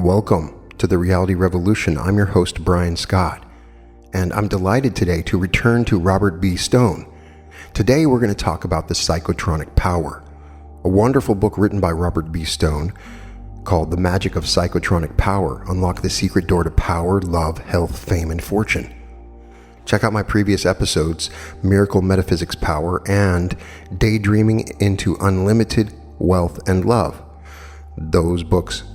Welcome to the Reality Revolution. I'm your host, Brian Scott, and I'm delighted today to return to Robert B. Stone. Today we're going to talk about the Psychotronic Power, a wonderful book written by Robert B. Stone called The Magic of Psychotronic Power, Unlock the Secret Door to Power, Love, Health, Fame, and Fortune. Check out my previous episodes, Miracle Metaphysics Power and Daydreaming into Unlimited Wealth and Love. Those books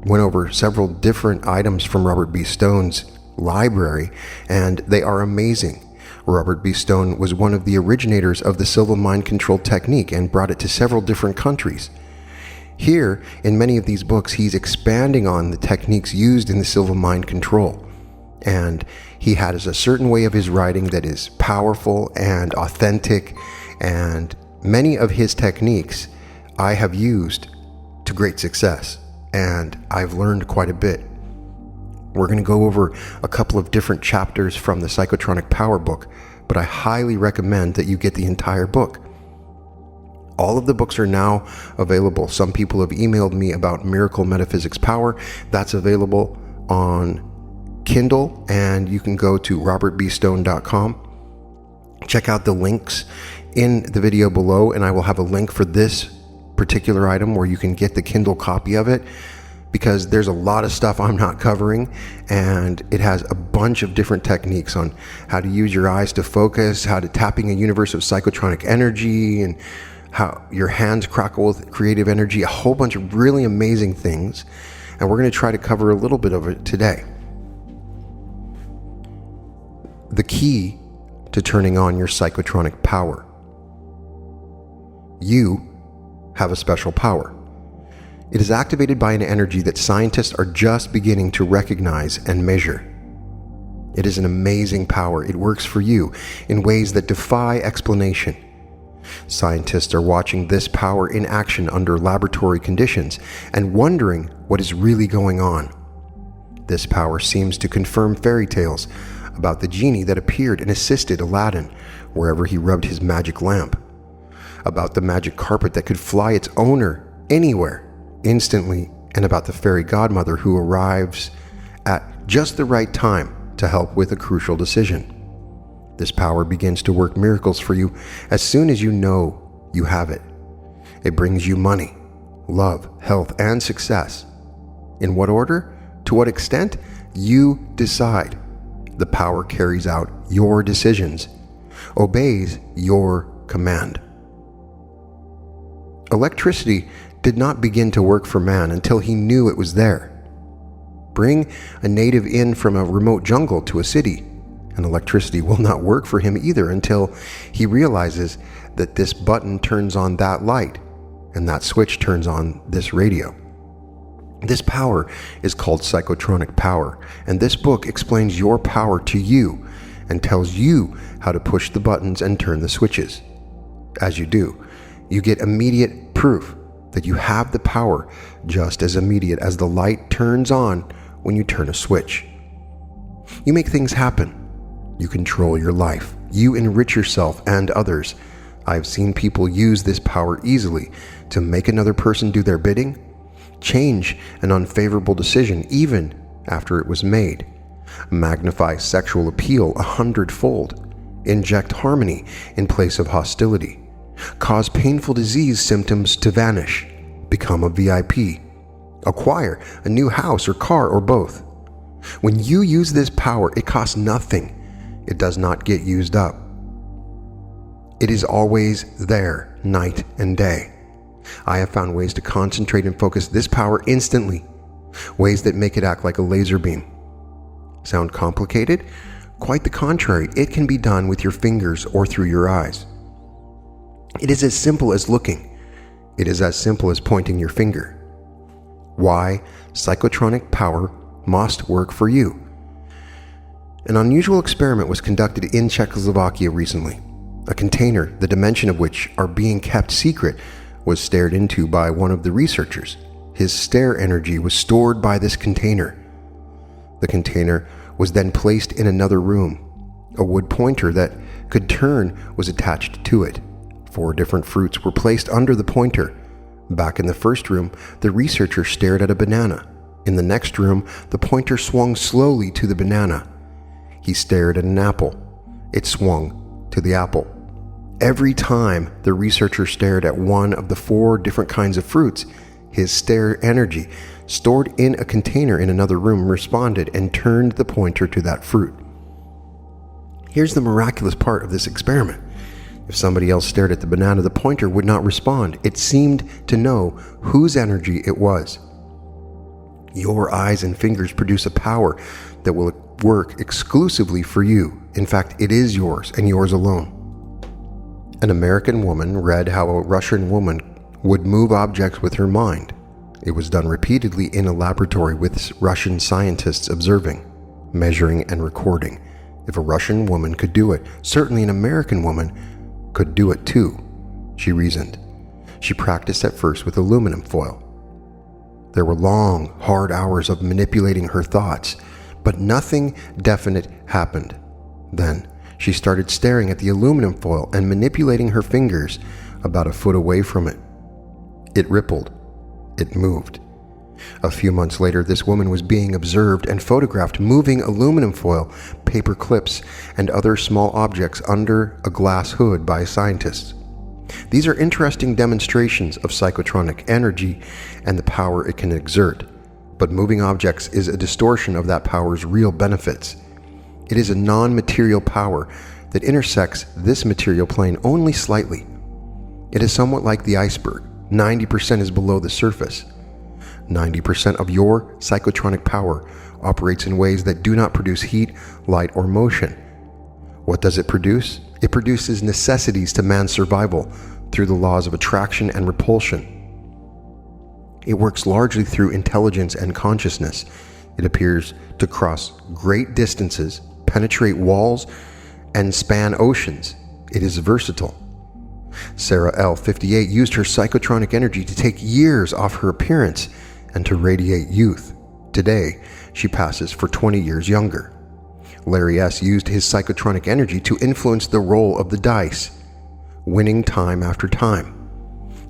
went over several different items from Robert B. Stone's library, and they are amazing. Robert B. Stone was one of the originators of the Silva mind control technique and brought it to several different countries. Here, in many of these books, he's expanding on the techniques used in the Silva mind control. And he has a certain way of his writing that is powerful and authentic, and many of his techniques I have used to great success, and I've learned quite a bit. We're going to go over a couple of different chapters from the Psychotronic Power book, but I highly recommend that you get the entire book. All of the books are now available. Some people have emailed me about Miracle Metaphysics Power. That's available on Kindle, and you can go to robertbstone.com. Check out the links in the video below, and I will have a link for this particular item where you can get the Kindle copy of it, because there's a lot of stuff I'm not covering, and it has a bunch of different techniques on how to use your eyes to focus, how to tapping a universe of psychotronic energy, and how your hands crackle with creative energy, a whole bunch of really amazing things, and we're going to try to cover a little bit of it today. The key to turning on your psychotronic power. You have a special power. It is activated by an energy that scientists are just beginning to recognize and measure. It is an amazing power. It works for you in ways that defy explanation. Scientists are watching this power in action under laboratory conditions and wondering what is really going on. This power seems to confirm fairy tales about the genie that appeared and assisted Aladdin wherever he rubbed his magic lamp, about the magic carpet that could fly its owner anywhere instantly, and about the fairy godmother who arrives at just the right time to help with a crucial decision. This power begins to work miracles for you as soon as you know you have it. It brings you money, love, health, and success. In what order? To what extent? You decide. The power carries out your decisions, obeys your command. Electricity did not begin to work for man until he knew it was there. Bring a native in from a remote jungle to a city, and electricity will not work for him either until he realizes that this button turns on that light, and that switch turns on this radio. This power is called Psychotronic Power, and this book explains your power to you and tells you how to push the buttons and turn the switches. As you do, you get immediate proof that you have the power, just as immediate as the light turns on when you turn a switch. You make things happen. You control your life. You enrich yourself and others. I've seen people use this power easily to make another person do their bidding, change an unfavorable decision even after it was made, magnify sexual appeal 100-fold, inject harmony in place of hostility, cause painful disease symptoms to vanish, become a VIP, acquire a new house or car or both. When you use this power, it costs nothing. It does not get used up. It is always there, night and day. I have found ways to concentrate and focus this power instantly, ways that make it act like a laser beam. Sound complicated? Quite the contrary. It can be done with your fingers or through your eyes. It is as simple as looking. It is as simple as pointing your finger. Why Psychotronic Power must work for you. An unusual experiment was conducted in Czechoslovakia recently. A container, the dimension of which are being kept secret, was stared into by one of the researchers. His stare energy was stored by this container. The container was then placed in another room. A wood pointer that could turn was attached to it. 4 different fruits were placed under the pointer. Back in the first room, the researcher stared at a banana. In the next room, the pointer swung slowly to the banana. He stared at an apple. It swung to the apple. Every time the researcher stared at one of the 4 different kinds of fruits, his stare energy, stored in a container in another room, responded and turned the pointer to that fruit. Here's the miraculous part of this experiment. If somebody else stared at the banana, the pointer would not respond. It seemed to know whose energy it was. Your eyes and fingers produce a power that will work exclusively for you. In fact, it is yours and yours alone. An American woman read how a Russian woman would move objects with her mind. It was done repeatedly in a laboratory with Russian scientists observing, measuring, and recording. If a Russian woman could do it, certainly an American woman could do it too, she reasoned. She practiced at first with aluminum foil. There were long, hard hours of manipulating her thoughts, but nothing definite happened. Then she started staring at the aluminum foil and manipulating her fingers about a foot away from it. It rippled. It moved. A few months later, this woman was being observed and photographed moving aluminum foil, paper clips, and other small objects under a glass hood by scientists. These are interesting demonstrations of psychotronic energy and the power it can exert, but moving objects is a distortion of that power's real benefits. It is a non-material power that intersects this material plane only slightly. It is somewhat like the iceberg. 90% is below the surface. 90% of your psychotronic power operates in ways that do not produce heat, light, or motion. What does it produce? It produces necessities to man's survival through the laws of attraction and repulsion. It works largely through intelligence and consciousness. It appears to cross great distances, penetrate walls, and span oceans. It is versatile. Sarah L., 58, used her psychotronic energy to take years off her appearance and to radiate youth. Today, she passes for 20 years younger. Larry S. used his psychotronic energy to influence the roll of the dice, winning time after time.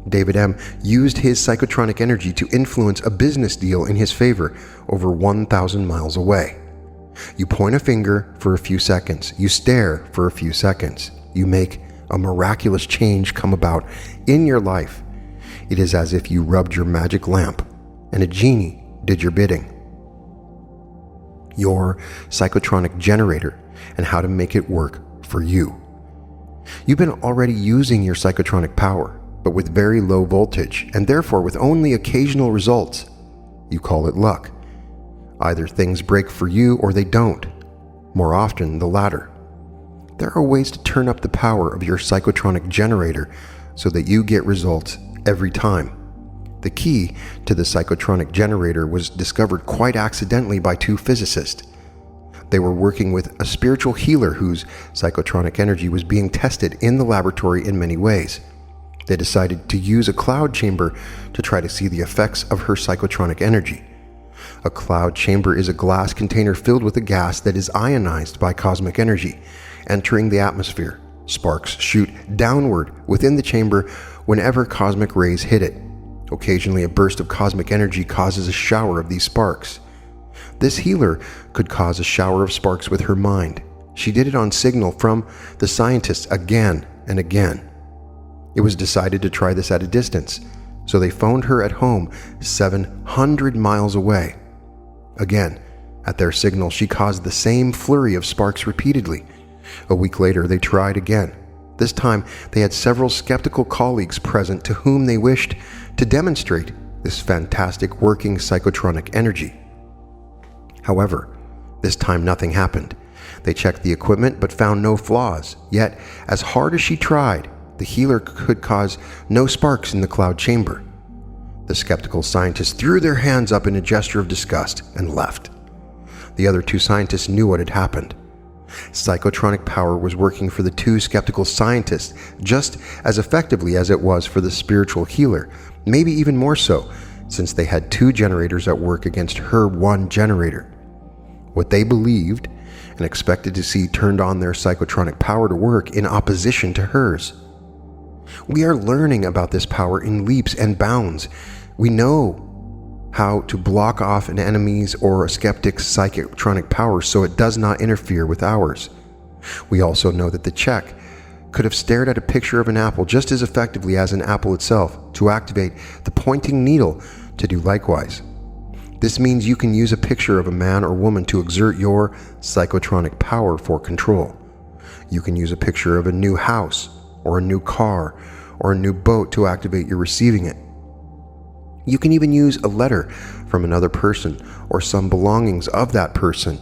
David M. used his psychotronic energy to influence a business deal in his favor over 1,000 miles away. You point a finger for a few seconds. You stare for a few seconds. You make a miraculous change come about in your life. It is as if you rubbed your magic lamp and a genie did your bidding. Your Psychotronic Generator and how to make it work for you. You've been already using your psychotronic power, but with very low voltage and therefore with only occasional results. You call it luck. Either things break for you or they don't. More often, the latter. There are ways to turn up the power of your Psychotronic Generator so that you get results every time. The key to the Psychotronic Generator was discovered quite accidentally by 2 physicists. They were working with a spiritual healer whose psychotronic energy was being tested in the laboratory in many ways. They decided to use a cloud chamber to try to see the effects of her psychotronic energy. A cloud chamber is a glass container filled with a gas that is ionized by cosmic energy. Entering the atmosphere, sparks shoot downward within the chamber whenever cosmic rays hit it. Occasionally, a burst of cosmic energy causes a shower of these sparks. This healer could cause a shower of sparks with her mind. She did it on signal from the scientists again and again. It was decided to try this at a distance, so they phoned her at home 700 miles away. Again, at their signal, she caused the same flurry of sparks repeatedly. A week later, they tried again. This time, they had several skeptical colleagues present to whom they wished to demonstrate this fantastic working psychotronic energy. However, this time nothing happened. They checked the equipment but found no flaws. Yet, as hard as she tried, the healer could cause no sparks in the cloud chamber. The skeptical scientists threw their hands up in a gesture of disgust and left. The other 2 scientists knew what had happened. Psychotronic power was working for the 2 skeptical scientists just as effectively as it was for the spiritual healer, maybe even more so, since they had 2 generators at work against her 1 generator. What they believed and expected to see turned on their psychotronic power to work in opposition to hers. We are learning about this power in leaps and bounds. We know how to block off an enemy's or a skeptic's psychotronic power so it does not interfere with ours. We also know that the Czech could have stared at a picture of an apple just as effectively as an apple itself to activate the pointing needle to do likewise. This means you can use a picture of a man or woman to exert your psychotronic power for control. You can use a picture of a new house or a new car or a new boat to activate your receiving it. You can even use a letter from another person or some belongings of that person,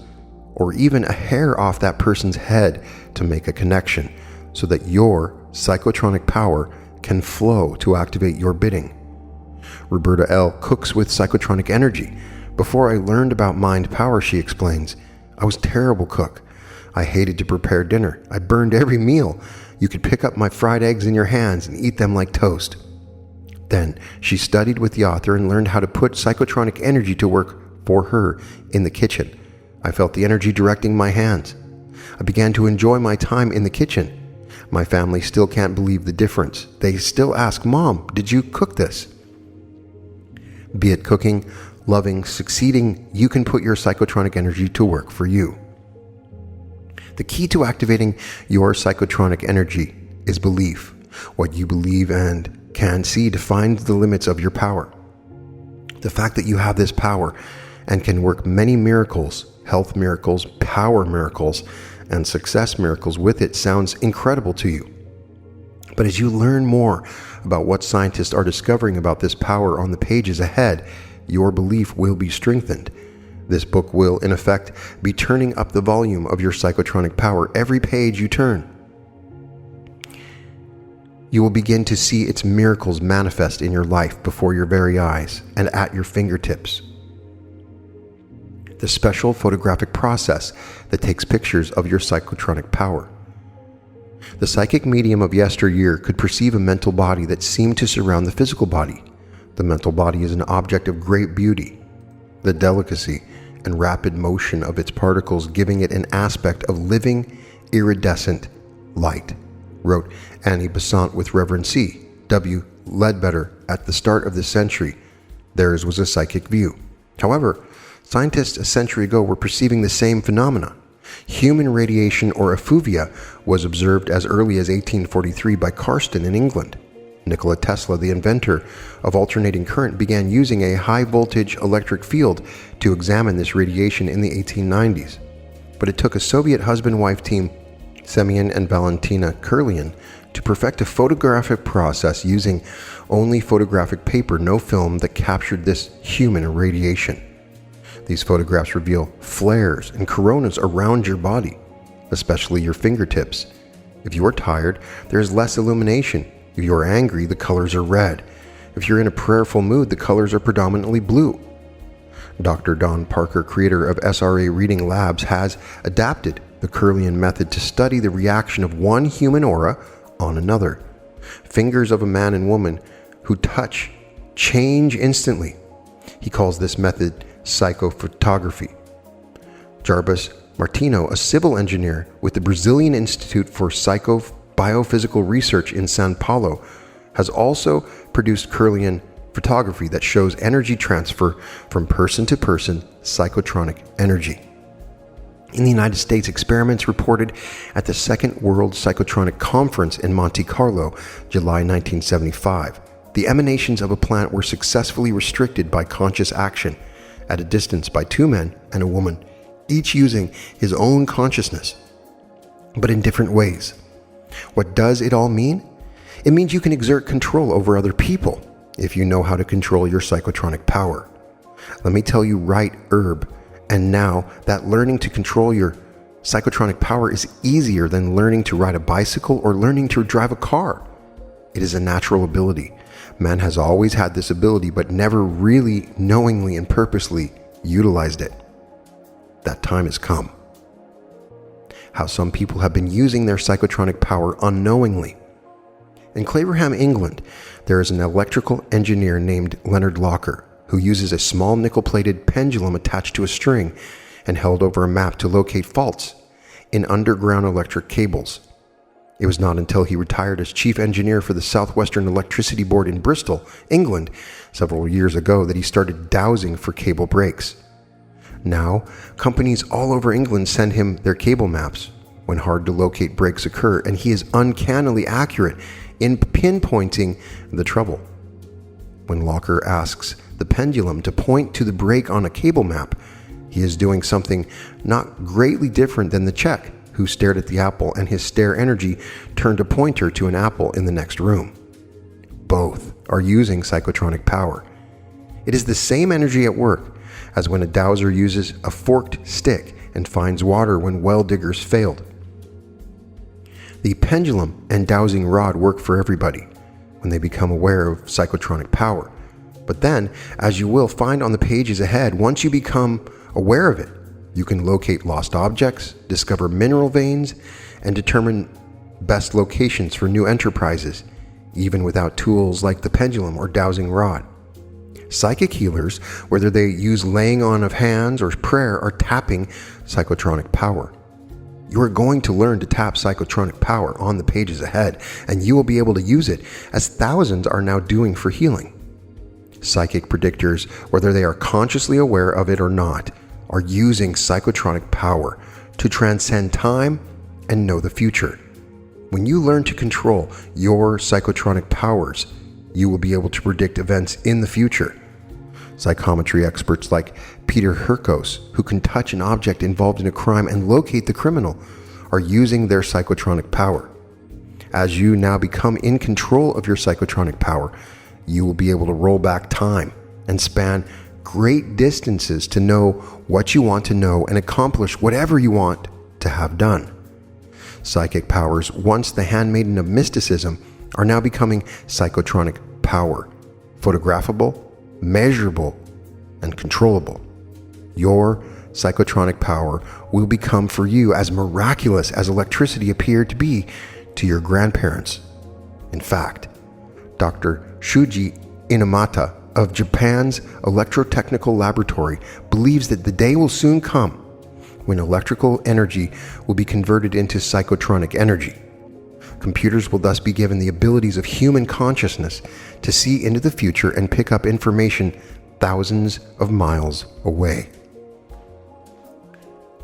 or even a hair off that person's head to make a connection so that your psychotronic power can flow to activate your bidding. Roberta L. cooks with psychotronic energy. Before I learned about mind power, she explains, I was a terrible cook. I hated to prepare dinner. I burned every meal. You could pick up my fried eggs in your hands and eat them like toast. Then she studied with the author and learned how to put psychotronic energy to work for her in the kitchen. I felt the energy directing my hands. I began to enjoy my time in the kitchen. My family still can't believe the difference. They still ask, Mom, did you cook this? Be it cooking, loving, succeeding, you can put your psychotronic energy to work for you. The key to activating your psychotronic energy is belief. What you believe and can see defines the limits of your power. The fact that you have this power and can work many miracles, health miracles, power miracles, and success miracles with it sounds incredible to you. But as you learn more about what scientists are discovering about this power on the pages ahead, your belief will be strengthened. This book will, in effect, be turning up the volume of your psychotronic power every page you turn. You will begin to see its miracles manifest in your life before your very eyes and at your fingertips. The special photographic process that takes pictures of your psychotronic power. The psychic medium of yesteryear could perceive a mental body that seemed to surround the physical body. The mental body is an object of great beauty, the delicacy and rapid motion of its particles giving it an aspect of living, iridescent light, wrote Annie Besant with Reverend C. W. Ledbetter at the start of this century. Theirs was a psychic view. However, scientists a century ago were perceiving the same phenomena. Human radiation, or effluvia, was observed as early as 1843 by Karsten in England. Nikola Tesla, the inventor of alternating current, began using a high-voltage electric field to examine this radiation in the 1890s. But it took a Soviet husband-wife team, Semyon and Valentina Kurlian, to perfect a photographic process using only photographic paper, no film, that captured this human irradiation. These photographs reveal flares and coronas around your body, especially your fingertips. If you are tired, there is less illumination. If you are angry, the colors are red. If you're in a prayerful mood, the colors are predominantly blue. Dr. Don Parker, creator of SRA Reading Labs, has adapted the Kurlian method to study the reaction of one human aura on another. Fingers of a man and woman who touch change instantly. He calls this method psychophotography. Jarbas Martino, a civil engineer with the Brazilian Institute for Biophysical Research in São Paulo, has also produced Kurlian photography that shows energy transfer from person to person, psychotronic energy. In the United States, experiments reported at the Second World Psychotronic Conference in Monte Carlo, July 1975. The emanations of a plant were successfully restricted by conscious action at a distance by two men and a woman, each using his own consciousness, but in different ways. What does it all mean? It means you can exert control over other people if you know how to control your psychotronic power. Let me tell you right, Herb, and now that learning to control your psychotronic power is easier than learning to ride a bicycle or learning to drive a car. It is a natural ability. Man has always had this ability, but never really knowingly and purposely utilized it. That time has come. How some people have been using their psychotronic power unknowingly. In Claverham, England, there is an electrical engineer named Leonard Locker who uses a small nickel-plated pendulum attached to a string and held over a map to locate faults in underground electric cables. It was not until he retired as chief engineer for the Southwestern Electricity Board in Bristol, England, several years ago that he started dowsing for cable breaks. Now, companies all over England send him their cable maps when hard to locate breaks occur, and he is uncannily accurate in pinpointing the trouble. When Locker asks the pendulum to point to the break on a cable map, he is doing something not greatly different than the Czech who stared at the apple and his stare energy turned a pointer to an apple in the next room. Both are using psychotronic power. It is the same energy at work as when a dowser uses a forked stick and finds water when well diggers failed. The pendulum and dowsing rod work for everybody when they become aware of psychotronic power. But then, as you will find on the pages ahead, once you become aware of it, you can locate lost objects, discover mineral veins, and determine best locations for new enterprises, even without tools like the pendulum or dowsing rod. Psychic healers, whether they use laying on of hands or prayer, are tapping psychotronic power. You are going to learn to tap psychotronic power on the pages ahead, and you will be able to use it as thousands are now doing for healing. Psychic predictors, whether they are consciously aware of it or not, are using psychotronic power to transcend time and know the future. When you learn to control your psychotronic powers, you will be able to predict events in the future. Psychometry experts like Peter Hurkos, who can touch an object involved in a crime and locate the criminal, are using their psychotronic power. As you now become in control of your psychotronic power, you will be able to roll back time and span great distances to know what you want to know and accomplish whatever you want to have done. Psychic powers, once the handmaiden of mysticism, are now becoming psychotronic power, photographable, measurable, and controllable. Your psychotronic power will become for you as miraculous as electricity appeared to be to your grandparents. In fact, Dr. Shuji Inamata of Japan's Electrotechnical Laboratory believes that the day will soon come when electrical energy will be converted into psychotronic energy. Computers will thus be given the abilities of human consciousness to see into the future and pick up information thousands of miles away.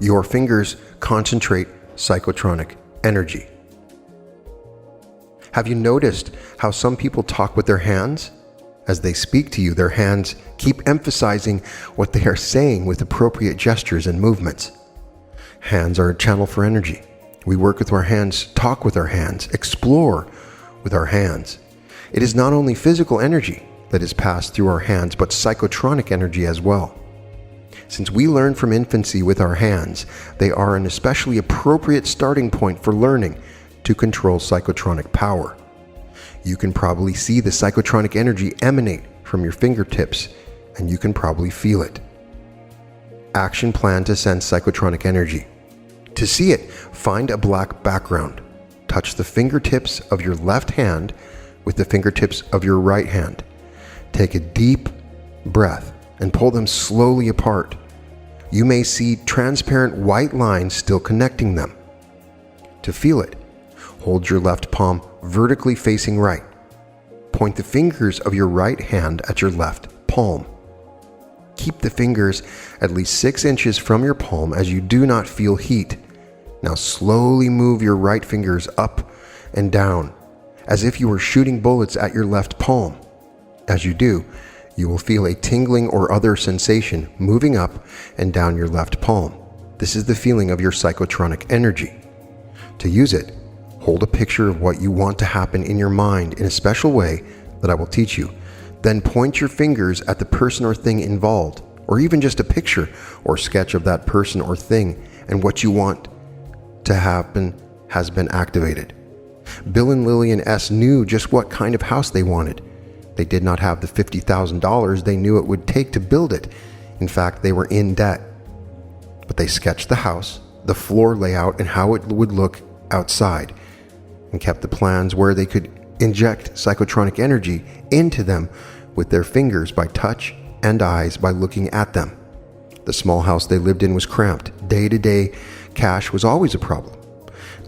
Your fingers concentrate psychotronic energy. Have you noticed how some people talk with their hands? As they speak to you, their hands keep emphasizing what they are saying with appropriate gestures and movements. Hands are a channel for energy. We work with our hands, talk with our hands, explore with our hands. It is not only physical energy that is passed through our hands, but psychotronic energy as well. Since we learn from infancy with our hands, they are an especially appropriate starting point for learning to control psychotronic power. You can probably see the psychotronic energy emanate from your fingertips, and you can probably feel it. Action plan to sense psychotronic energy. To see it, find a black background. Touch the fingertips of your left hand with the fingertips of your right hand. Take a deep breath and pull them slowly apart. You may see transparent white lines still connecting them. To feel it, hold your left palm vertically facing right. Point the fingers of your right hand at your left palm. Keep the fingers at least 6 inches from your palm as you do not feel heat. Now slowly move your right fingers up and down as if you were shooting bullets at your left palm. As you do, you will feel a tingling or other sensation moving up and down your left palm. This is the feeling of your psychotronic energy. To use it, hold a picture of what you want to happen in your mind in a special way that I will teach you. Then point your fingers at the person or thing involved, or even just a picture or sketch of that person or thing, and what you want to happen has been activated. Bill and Lillian S. knew just what kind of house they wanted. They did not have the $50,000 they knew it would take to build it. In fact, they were in debt. But they sketched the house, the floor layout, and how it would look outside, and kept the plans where they could inject psychotronic energy into them with their fingers by touch and eyes by looking at them. The small house they lived in was cramped. Day-to-day cash was always a problem.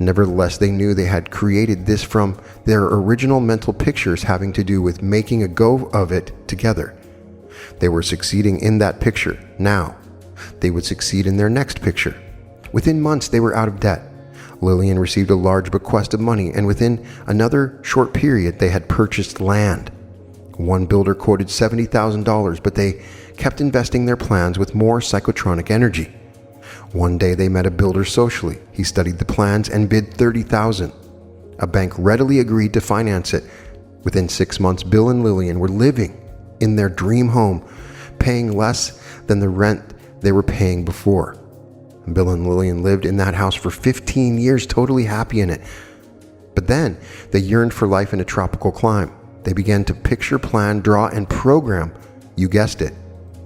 Nevertheless, they knew they had created this from their original mental pictures having to do with making a go of it together. They were succeeding in that picture. Now, they would succeed in their next picture. Within months, they were out of debt. Lillian received a large bequest of money, and within another short period, they had purchased land. One builder quoted $70,000, but they kept investing their plans with more psychotronic energy. One day they met a builder socially. He studied the plans and bid $30,000. A bank readily agreed to finance it. Within 6 months, Bill and Lillian were living in their dream home, paying less than the rent they were paying before. Bill and Lillian lived in that house for 15 years, totally happy in it. But then they yearned for life in a tropical clime. They began to picture, plan, draw, and program. You guessed it.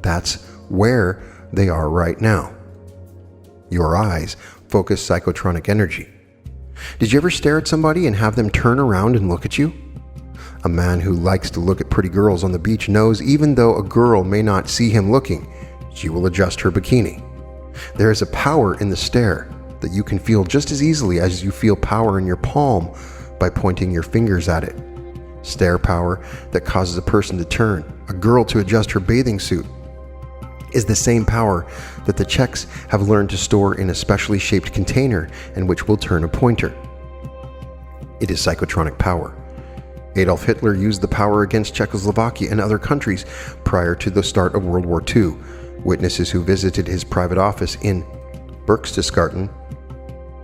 That's where they are right now. Your eyes focus psychotronic energy. Did you ever stare at somebody and have them turn around and look at you? A man who likes to look at pretty girls on the beach knows even though a girl may not see him looking, she will adjust her bikini. There is a power in the stare that you can feel just as easily as you feel power in your palm by pointing your fingers at it. Stare power that causes a person to turn, a girl to adjust her bathing suit, is the same power that the Czechs have learned to store in a specially shaped container and which will turn a pointer. It is psychotronic power. Adolf Hitler used the power against Czechoslovakia and other countries prior to the start of World War II. Witnesses who visited his private office in Berchtesgaden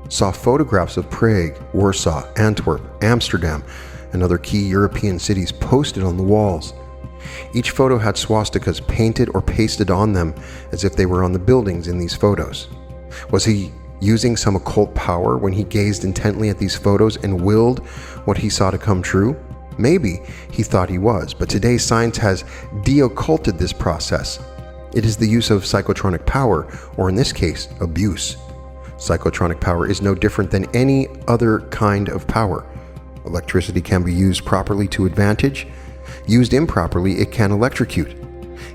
saw photographs of Prague, Warsaw, Antwerp, Amsterdam, and other key European cities posted on the walls. Each photo had swastikas painted or pasted on them as if they were on the buildings in these photos. Was he using some occult power when he gazed intently at these photos and willed what he saw to come true? Maybe he thought he was, but today science has de-occulted this process. It is the use of psychotronic power, or in this case, abuse. Psychotronic power is no different than any other kind of power. Electricity can be used properly to advantage. Used improperly, it can electrocute.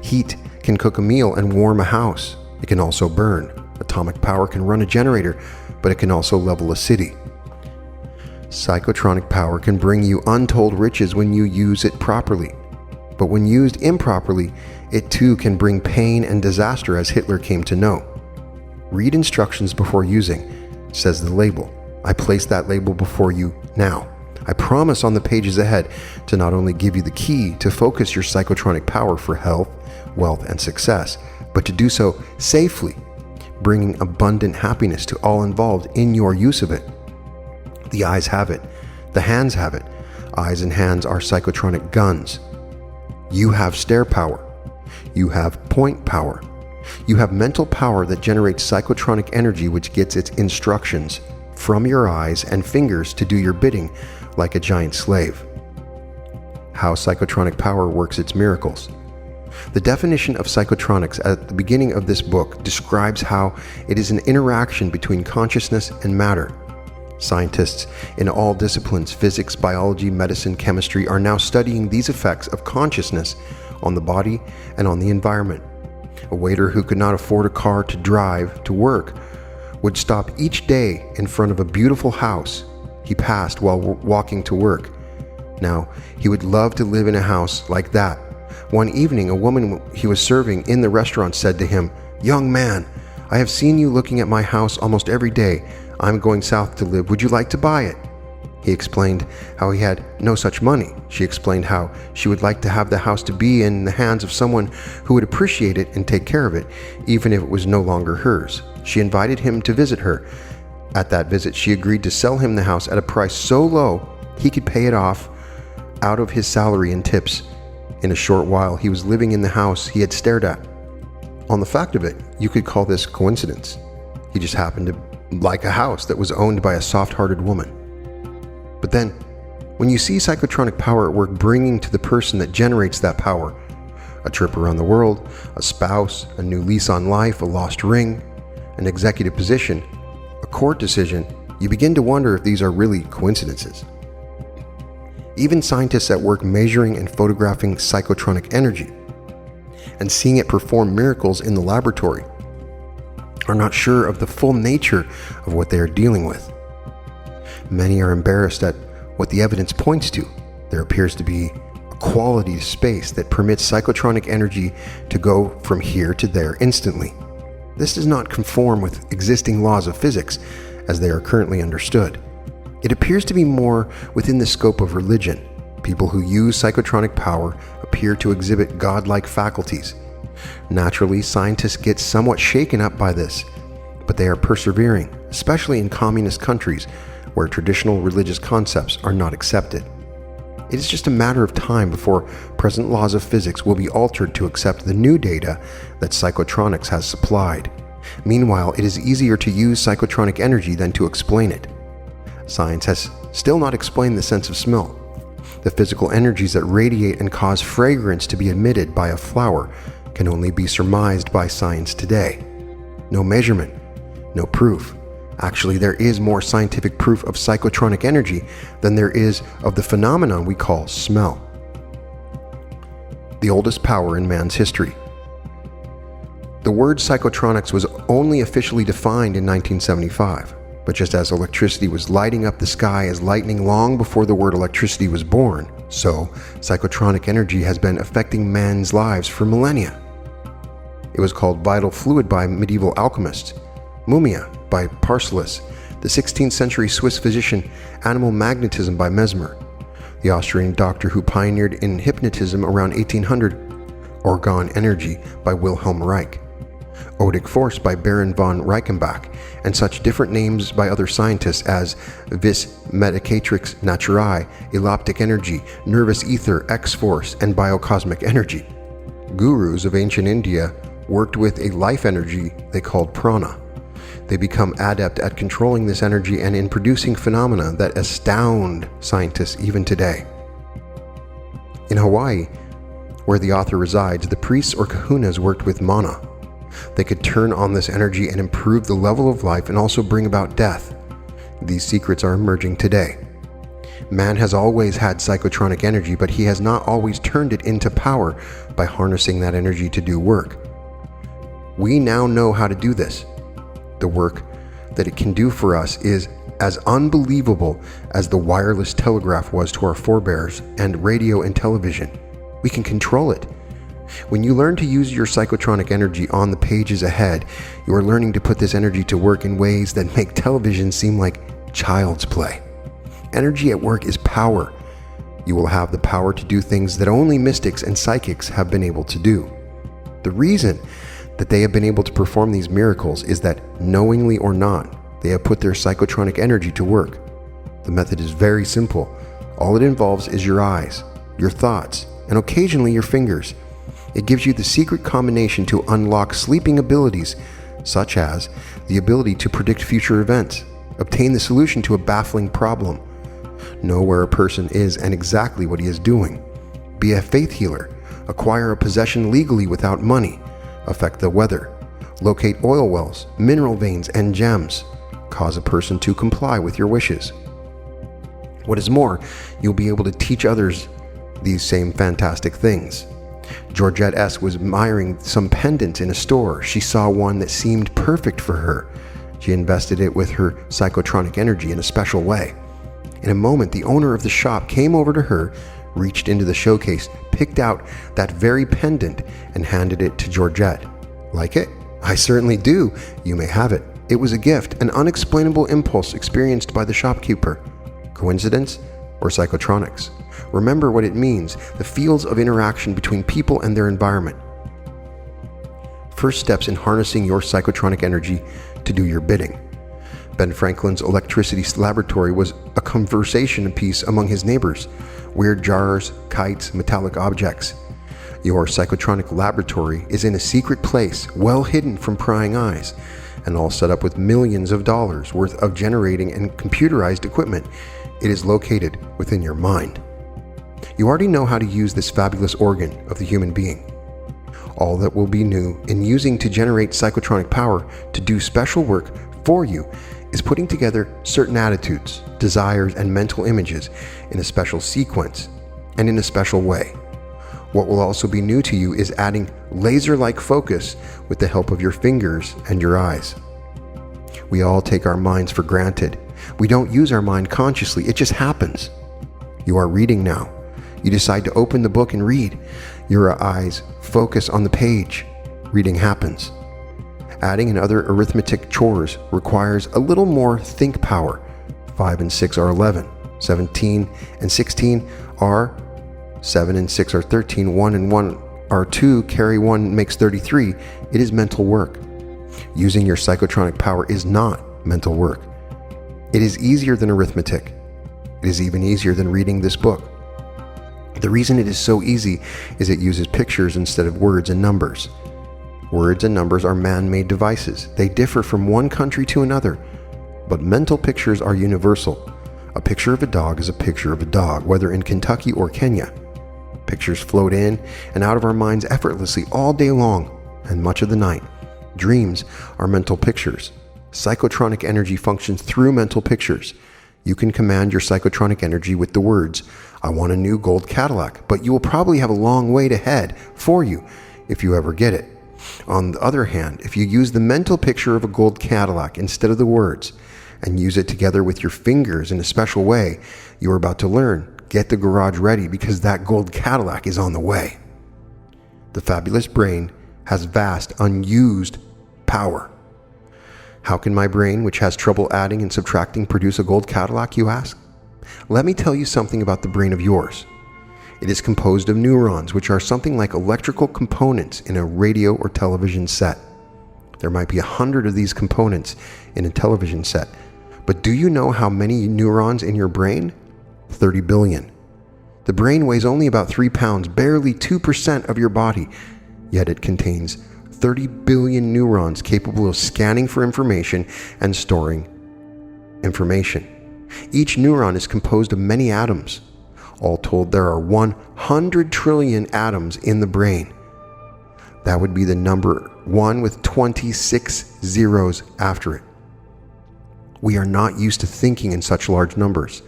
Heat can cook a meal and warm a house. It can also burn. Atomic power can run a generator, but it can also level a city. Psychotronic power can bring you untold riches when you use it properly. But when used improperly, it too can bring pain and disaster, as Hitler came to know. Read instructions before using, says the label. I place that label before you now. I promise on the pages ahead to not only give you the key to focus your psychotronic power for health, wealth, and success, but to do so safely, bringing abundant happiness to all involved in your use of it. The eyes have it. The hands have it. Eyes and hands are psychotronic guns. You have stare power. You have point power. You have mental power that generates psychotronic energy which gets its instructions from your eyes and fingers to do your bidding like a giant slave. How psychotronic power works its miracles. The definition of psychotronics at the beginning of this book describes how it is an interaction between consciousness and matter. Scientists in all disciplines, physics, biology, medicine, chemistry, are now studying these effects of consciousness on the body and on the environment. A waiter who could not afford a car to drive to work would stop each day in front of a beautiful house he passed while walking to work. Now, he would love to live in a house like that. One evening, a woman he was serving in the restaurant said to him, "Young man, I have seen you looking at my house almost every day. I'm going south to live. Would you like to buy it?" He explained how he had no such money. She explained how she would like to have the house to be in the hands of someone who would appreciate it and take care of it, even if it was no longer hers. She invited him to visit her. At that visit, she agreed to sell him the house at a price so low he could pay it off out of his salary and tips. In a short while, he was living in the house he had stared at. On the fact of it, you could call this coincidence. He just happened to like a house that was owned by a soft-hearted woman. But then, when you see psychotronic power at work bringing to the person that generates that power, a trip around the world, a spouse, a new lease on life, a lost ring, an executive position, a court decision, you begin to wonder if these are really coincidences. Even scientists at work measuring and photographing psychotronic energy and seeing it perform miracles in the laboratory are not sure of the full nature of what they are dealing with. Many are embarrassed at what the evidence points to. There appears to be a quality to space that permits psychotronic energy to go from here to there instantly. This does not conform with existing laws of physics as they are currently understood. It appears to be more within the scope of religion. People who use psychotronic power appear to exhibit godlike faculties. Naturally, scientists get somewhat shaken up by this, but they are persevering, especially in communist countries where traditional religious concepts are not accepted. It is just a matter of time before present laws of physics will be altered to accept the new data that Psychotronics has supplied. Meanwhile, it is easier to use psychotronic energy than to explain it. Science has still not explained the sense of smell. The physical energies that radiate and cause fragrance to be emitted by a flower can only be surmised by science today. No measurement, no proof. Actually, there is more scientific proof of psychotronic energy than there is of the phenomenon we call smell. The oldest power in man's history. The word psychotronics was only officially defined in 1975, but just as electricity was lighting up the sky as lightning long before the word electricity was born, so psychotronic energy has been affecting men's lives for millennia. It was called vital fluid by medieval alchemists, mumia by Paracelsus, the 16th century Swiss physician, animal magnetism by Mesmer, the Austrian doctor who pioneered in hypnotism around 1800, orgone energy by Wilhelm Reich, odic force by Baron von Reichenbach, and such different names by other scientists as vis medicatrix naturae, eloptic energy, nervous ether, X-force, and biocosmic energy. Gurus of ancient India worked with a life energy they called prana. They become adept at controlling this energy and in producing phenomena that astound scientists even today. In Hawaii, where the author resides, the priests or kahunas worked with mana. They could turn on this energy and improve the level of life and also bring about death. These secrets are emerging today. Man has always had psychotronic energy, but he has not always turned it into power by harnessing that energy to do work. We now know how to do this. The work that it can do for us is as unbelievable as the wireless telegraph was to our forebears and radio and television. We can control it. When you learn to use your psychotronic energy on the pages ahead, you are learning to put this energy to work in ways that make television seem like child's play. Energy at work is power. You will have the power to do things that only mystics and psychics have been able to do. The reason that they have been able to perform these miracles is that, knowingly or not, they have put their psychotronic energy to work. The method is very simple. All it involves is your eyes, your thoughts, and occasionally your fingers. It gives you the secret combination to unlock sleeping abilities, such as the ability to predict future events, obtain the solution to a baffling problem, know where a person is and exactly what he is doing, be a faith healer, acquire a possession legally without money, affect the weather, locate oil wells, mineral veins, and gems, cause a person to comply with your wishes. What is more, you'll be able to teach others these same fantastic things. Georgette S. was admiring some pendants in a store. She saw one that seemed perfect for her. She invested it with her psychotronic energy in a special way. In a moment, the owner of the shop came over to her, reached into the showcase, picked out that very pendant, and handed it to Georgette. Like it? I certainly do. You may have it. It was a gift, an unexplainable impulse experienced by the shopkeeper. Coincidence or psychotronics? Remember what it means, the fields of interaction between people and their environment. First steps in harnessing your psychotronic energy to do your bidding. Ben Franklin's electricity laboratory was a conversation piece among his neighbors. Weird jars, kites, metallic objects. Your psychotronic laboratory is in a secret place, well hidden from prying eyes, and all set up with millions of dollars worth of generating and computerized equipment. It is located within your mind. You already know how to use this fabulous organ of the human being. All that will be new in using to generate psychotronic power to do special work for you is putting together certain attitudes, desires, and mental images in a special sequence and in a special way. What will also be new to you is adding laser-like focus with the help of your fingers and your eyes. We all take our minds for granted, We don't use our mind consciously, it just happens. You are reading now. You decide to open the book and read. Your eyes focus on the page. Reading happens. Adding and other arithmetic chores requires a little more think power. 5 and 6 are 11. 17 and 16 are 7 and 6 are 13. 1 and 1 are 2. Carry 1 makes 33. It is mental work. Using your psychotronic power is not mental work. It is easier than arithmetic. It is even easier than reading this book. The reason it is so easy is it uses pictures instead of words and numbers. Words and numbers are man-made devices. They differ from one country to another, but mental pictures are universal. A picture of a dog is a picture of a dog, whether in Kentucky or Kenya. Pictures float in and out of our minds effortlessly all day long and much of the night. Dreams are mental pictures. Psychotronic energy functions through mental pictures. You can command your psychotronic energy with the words, "I want a new gold Cadillac," but you will probably have a long way to head for you if you ever get it. On the other hand, if you use the mental picture of a gold Cadillac instead of the words, and use it together with your fingers in a special way, you are about to learn. Get the garage ready because that gold Cadillac is on the way. The fabulous brain has vast, unused power. How can my brain, which has trouble adding and subtracting, produce a gold Cadillac, you ask? Let me tell you something about the brain of yours. It is composed of neurons, which are something like electrical components in a radio or television set. There might be 100 of these components in a television set. But do you know how many neurons in your brain? 30 billion. The brain weighs only about 3 pounds, barely 2% of your body, yet it contains 30 billion neurons capable of scanning for information and storing information. Each neuron is composed of many atoms. All told, there are 100 trillion atoms in the brain. That would be the number 1 with 26 zeros after it. We are not used to thinking in such large numbers.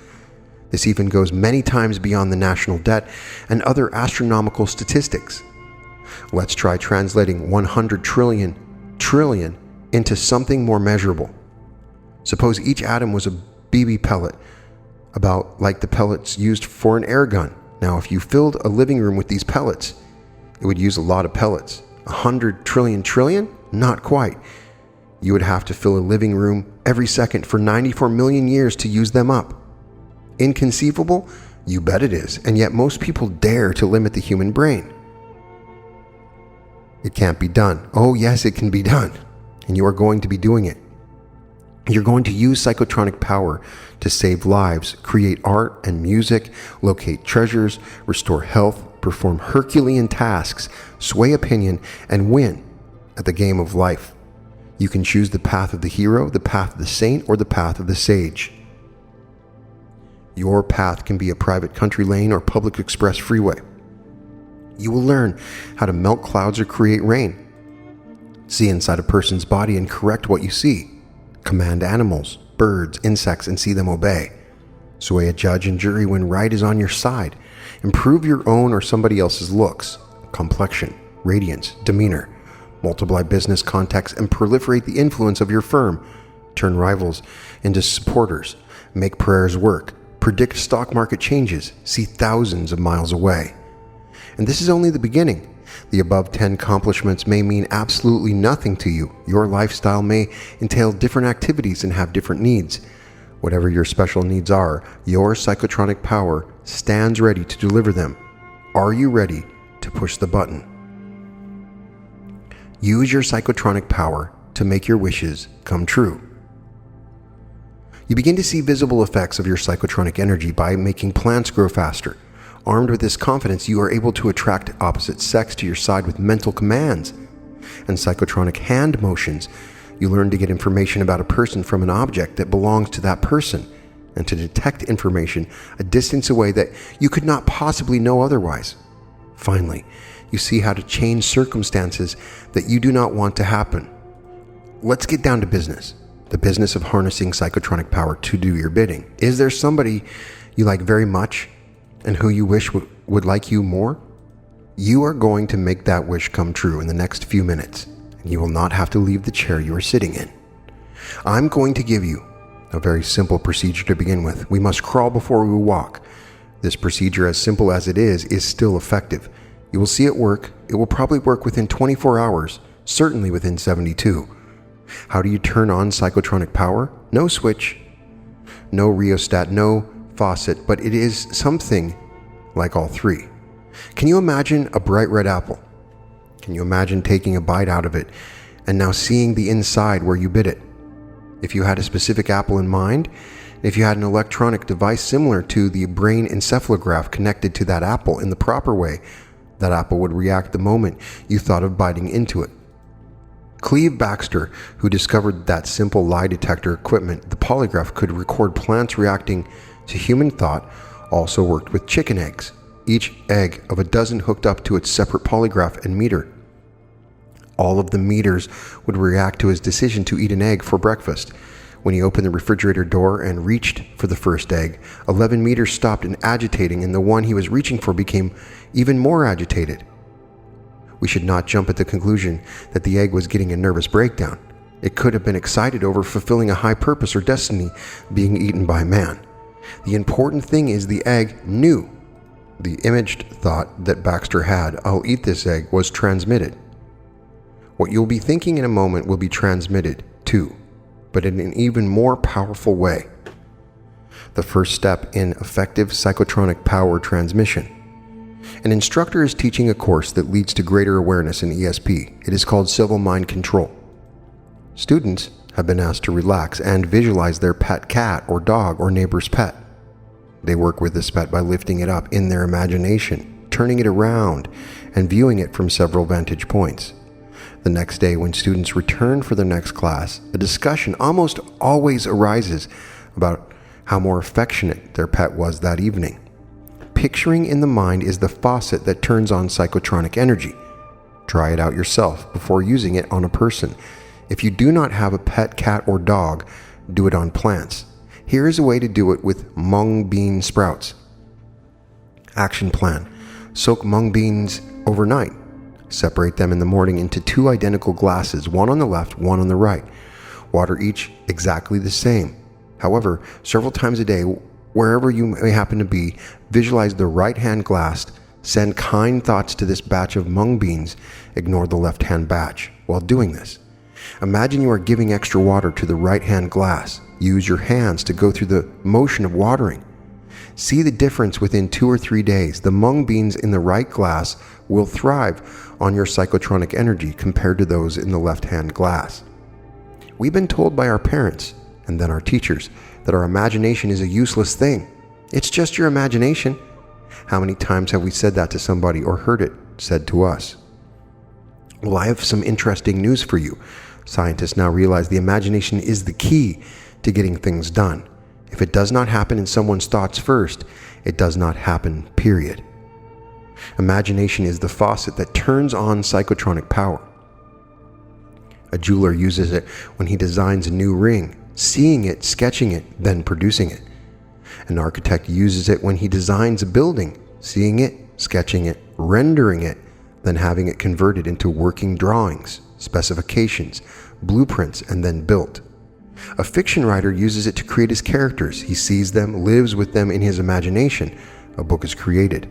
This even goes many times beyond the national debt and other astronomical statistics. Let's try translating 100 trillion into something more measurable. Suppose each atom was a BB pellet, about like the pellets used for an air gun. Now, if you filled a living room with these pellets, it would use a lot of pellets. 100 trillion? Not quite. You would have to fill a living room every second for 94 million years to use them up. Inconceivable? You bet it is, and yet most people dare to limit the human brain. It can't be done. Oh yes, it can be done, and you are going to be doing it. You're going to use psychotronic power to save lives, create art and music, locate treasures, restore health, perform Herculean tasks, sway opinion, and win at the game of life. You can choose the path of the hero, the path of the saint, or the path of the sage. Your path can be a private country lane or public express freeway. You will learn how to melt clouds or create rain. See inside a person's body and correct what you see. Command animals, birds, insects, and see them obey. Sway a judge and jury when right is on your side. Improve your own or somebody else's looks, complexion, radiance, demeanor. Multiply business contacts and proliferate the influence of your firm. Turn rivals into supporters. Make prayers work. Predict stock market changes. See thousands of miles away. And this is only the beginning. The above 10 accomplishments may mean absolutely nothing to you. Your lifestyle may entail different activities and have different needs. Whatever your special needs are, your psychotronic power stands ready to deliver them. Are you ready to push the button? Use your psychotronic power to make your wishes come true. You begin to see visible effects of your psychotronic energy by making plants grow faster. Armed with this confidence, you are able to attract opposite sex to your side with mental commands and psychotronic hand motions. You learn to get information about a person from an object that belongs to that person, and to detect information a distance away that you could not possibly know otherwise. Finally, you see how to change circumstances that you do not want to happen. Let's get down to business. The business of harnessing psychotronic power to do your bidding. Is there somebody you like very much and who you wish would like you more? You are going to make that wish come true in the next few minutes, and you will not have to leave the chair you are sitting in. I'm going to give you A very simple procedure to begin with. We must crawl before we walk. This procedure, as simple as it is still effective. You will see it work. It will probably work within 24 hours, certainly within 72. How do you turn on psychotronic power? No switch, no rheostat, no faucet, but it is something like all three. Can you imagine a bright red apple? Can you imagine taking a bite out of it and now seeing the inside where you bit it? If you had a specific apple in mind, if you had an electronic device similar to the brain encephalograph connected to that apple in the proper way, that apple would react the moment you thought of biting into it. Cleve Baxter, who discovered that simple lie detector equipment, the polygraph could record plants reacting to human thought, also worked with chicken eggs, each egg of a dozen hooked up to its separate polygraph and meter. All of the meters would react to his decision to eat an egg for breakfast. When he opened the refrigerator door and reached for the first egg, 11 meters stopped and agitating, and the one he was reaching for became even more agitated. We should not jump at the conclusion that the egg was getting a nervous breakdown. It could have been excited over fulfilling a high purpose or destiny being eaten by man. The important thing is the egg knew. The imaged thought that Baxter had, "I'll eat this egg," was transmitted. What you'll be thinking in a moment will be transmitted too, but in an even more powerful way. The first step in effective psychotronic power transmission. An instructor is teaching a course that leads to greater awareness in ESP. It is called Civil Mind Control. Students have been asked to relax and visualize their pet cat or dog or neighbor's pet. They work with this pet by lifting it up in their imagination, turning it around, and viewing it from several vantage points. The next day, when students return for their next class, a discussion almost always arises about how more affectionate their pet was that evening. Picturing in the mind is the faucet that turns on psychotronic energy. Try it out yourself before using it on a person. If you do not have a pet cat or dog, do it on plants. Here is a way to do it with mung bean sprouts. Action plan. Soak mung beans overnight. Separate them in the morning into 2 identical glasses, one on the left, one on the right. Water each exactly the same. However, several times a day, wherever you may happen to be, visualize the right-hand glass, send kind thoughts to this batch of mung beans, ignore the left-hand batch. While doing this, imagine you are giving extra water to the right-hand glass. Use your hands to go through the motion of watering. See the difference within 2 or 3 days. The mung beans in the right glass will thrive on your psychotronic energy compared to those in the left-hand glass. We've been told by our parents and then our teachers that our imagination is a useless thing. It's just your imagination. How many times have we said that to somebody or heard it said to us? Well, I have some interesting news for you. Scientists now realize the imagination is the key to getting things done. If it does not happen in someone's thoughts first, it does not happen, period. Imagination is the faucet that turns on psychotronic power. A jeweler uses it when he designs a new ring, seeing it, sketching it, then producing it. An architect uses it when he designs a building, seeing it, sketching it, rendering it, then having it converted into working drawings, specifications, blueprints, and then built. A fiction writer uses it to create his characters. He sees them, lives with them in his imagination. A book is created.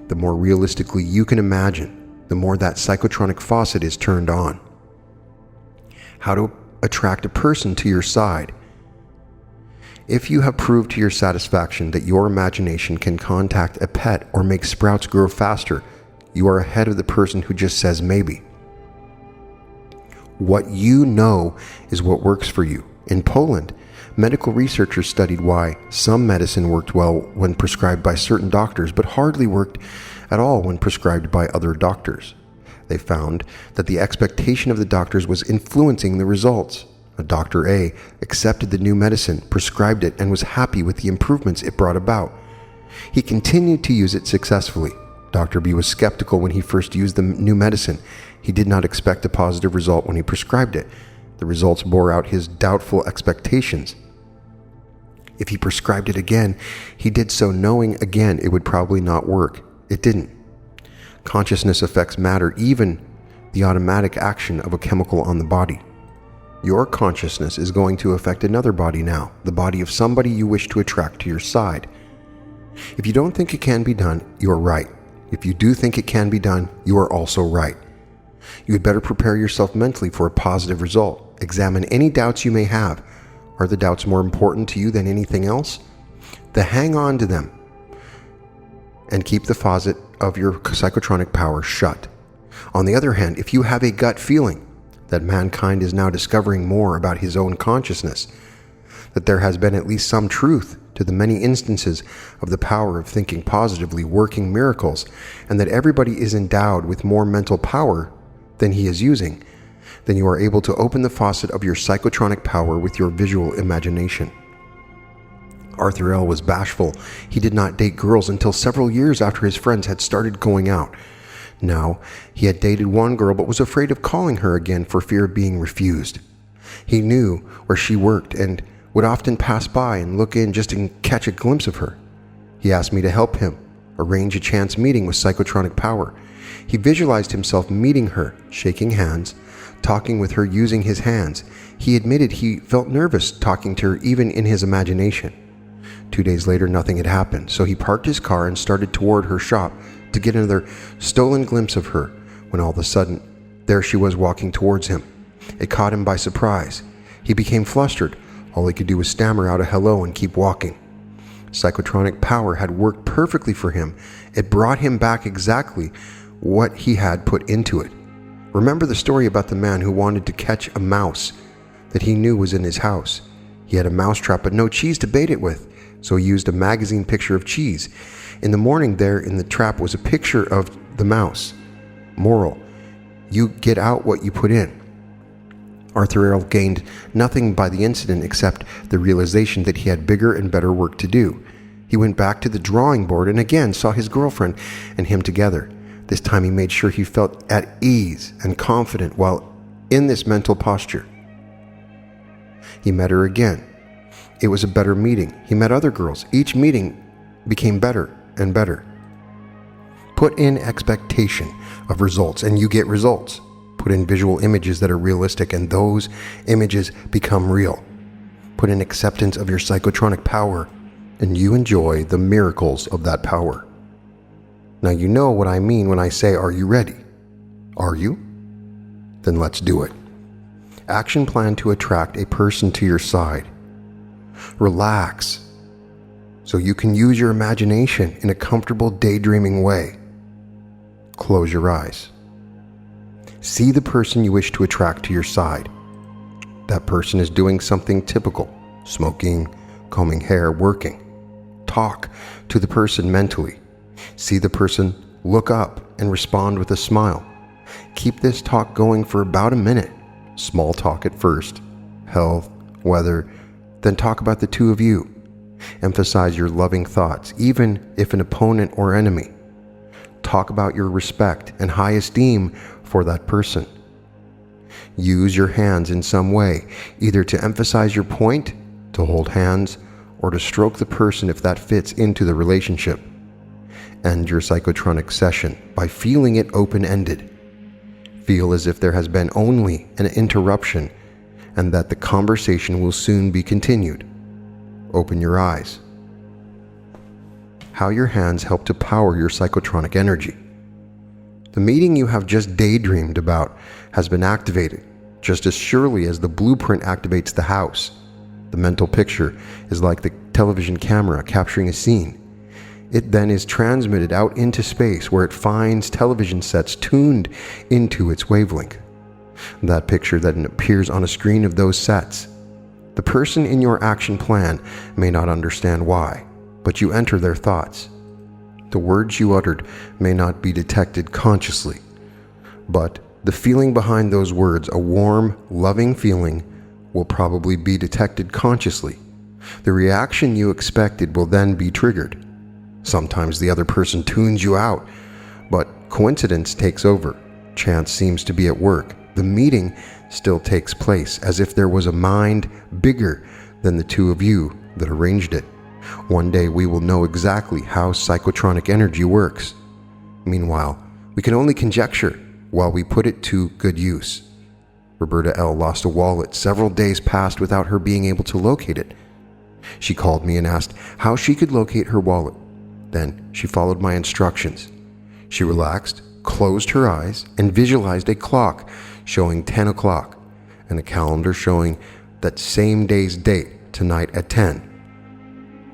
The more realistically you can imagine, the more that psychotronic faucet is turned on. How to attract a person to your side. If you have proved to your satisfaction that your imagination can contact a pet or make sprouts grow faster, you are ahead of the person who just says maybe. What you know is what works for you. In Poland, medical researchers studied why some medicine worked well when prescribed by certain doctors, but hardly worked at all when prescribed by other doctors. They found that the expectation of the doctors was influencing the results. Dr. A accepted the new medicine, prescribed it, and was happy with the improvements it brought about. He continued to use it successfully. Dr. B was skeptical when he first used the new medicine. He did not expect a positive result when he prescribed it. The results bore out his doubtful expectations. If he prescribed it again, he did so knowing again it would probably not work. It didn't. Consciousness affects matter, even the automatic action of a chemical on the body. Your consciousness is going to affect another body now, the body of somebody you wish to attract to your side. If you don't think it can be done, you're right. If you do think it can be done, you are also right. You had better prepare yourself mentally for a positive result. Examine any doubts you may have. Are the doubts more important to you than anything else? Then hang on to them and keep the faucet of your psychotronic power shut. On the other hand, if you have a gut feeling that mankind is now discovering more about his own consciousness, that there has been at least some truth to the many instances of the power of thinking positively working miracles, and that everybody is endowed with more mental power than he is using, then you are able to open the faucet of your psychotronic power with your visual imagination. Arthur L. was bashful. He did not date girls until several years after his friends had started going out. Now, he had dated one girl but was afraid of calling her again for fear of being refused. He knew where she worked and would often pass by and look in just to catch a glimpse of her. He asked me to help him arrange a chance meeting with Psychotronic Power. He visualized himself meeting her, shaking hands, talking with her using his hands. He admitted he felt nervous talking to her even in his imagination. 2 days later, nothing had happened, so he parked his car and started toward her shop to get another stolen glimpse of her, when all of a sudden, there she was walking towards him. It caught him by surprise. He became flustered. All he could do was stammer out a hello and keep walking. Psychotronic Power had worked perfectly for him. It brought him back exactly what he had put into it. Remember the story about the man who wanted to catch a mouse that he knew was in his house. He had a mousetrap but no cheese to bait it with, so he used a magazine picture of cheese. In the morning there in the trap was a picture of the mouse. Moral: you get out what you put in. Arthur L. gained nothing by the incident except the realization that he had bigger and better work to do. He went back to the drawing board and again saw his girlfriend and him together. This time he made sure he felt at ease and confident while in this mental posture. He met her again. It was a better meeting. He met other girls. Each meeting became better and better. Put in expectation of results and you get results. Put in visual images that are realistic and those images become real. Put in acceptance of your psychotronic power and you enjoy the miracles of that power. Now you know what I mean when I say, are you ready? Are you? Then let's do it. Action plan to attract a person to your side. Relax so you can use your imagination in a comfortable daydreaming way. Close your eyes. See the person you wish to attract to your side. That person is doing something typical: smoking, combing hair, working. Talk to the person mentally. See the person look up and respond with a smile. Keep this talk going for about a minute. Small talk at first. Health, weather, then talk about the two of you. Emphasize your loving thoughts, even if an opponent or enemy. Talk about your respect and high esteem for that person. Use your hands in some way, either to emphasize your point, to hold hands, or to stroke the person if that fits into the relationship. End your psychotronic session by feeling it open-ended. Feel as if there has been only an interruption and that the conversation will soon be continued. Open your eyes. How your hands help to power your psychotronic energy. The meeting you have just daydreamed about has been activated, just as surely as the blueprint activates the house. The mental picture is like the television camera capturing a scene. It then is transmitted out into space where it finds television sets tuned into its wavelength. That picture then appears on a screen of those sets. The person in your action plan may not understand why, but you enter their thoughts. The words you uttered may not be detected consciously, but the feeling behind those words, a warm, loving feeling, will probably be detected consciously. The reaction you expected will then be triggered. Sometimes the other person tunes you out, but coincidence takes over. Chance seems to be at work. The meeting still takes place as if there was a mind bigger than the two of you that arranged it. One day we will know exactly how psychotronic energy works. Meanwhile, we can only conjecture while we put it to good use. Roberta L. lost a wallet. Several days passed without her being able to locate it. She called me and asked how she could locate her wallet. Then she followed my instructions. She relaxed, closed her eyes, and visualized a clock showing 10 o'clock and a calendar showing that same day's date, tonight at 10.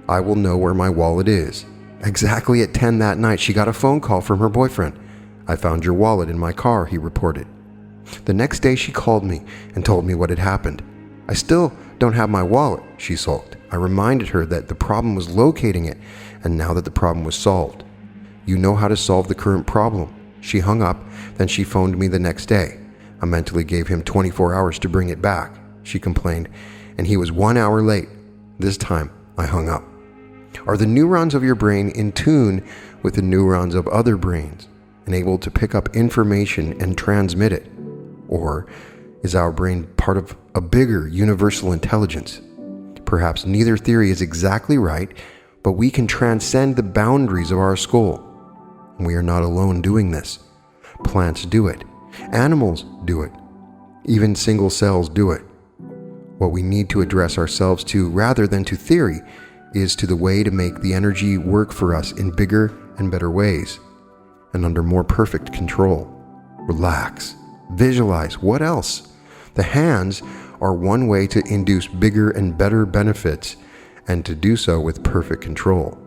I will know where my wallet is. Exactly at 10 that night, she got a phone call from her boyfriend. "I found your wallet in my car," he reported. The next day she called me and told me what had happened. "I still don't have my wallet," she sulked. I reminded her that the problem was locating it, and now that the problem was solved. "You know how to solve the current problem." She hung up, then she phoned me the next day. I mentally gave him 24 hours to bring it back, she complained, and he was 1 hour late. This time, I hung up. Are the neurons of your brain in tune with the neurons of other brains and able to pick up information and transmit it? Or is our brain part of a bigger universal intelligence? Perhaps neither theory is exactly right, but we can transcend the boundaries of our skull. We are not alone doing this. Plants do it. Animals do it. Even single cells do it. What we need to address ourselves to, rather than to theory, is to the way to make the energy work for us in bigger and better ways, and under more perfect control. Relax. Visualize. What else? The hands are one way to induce bigger and better benefits, and to do so with perfect control.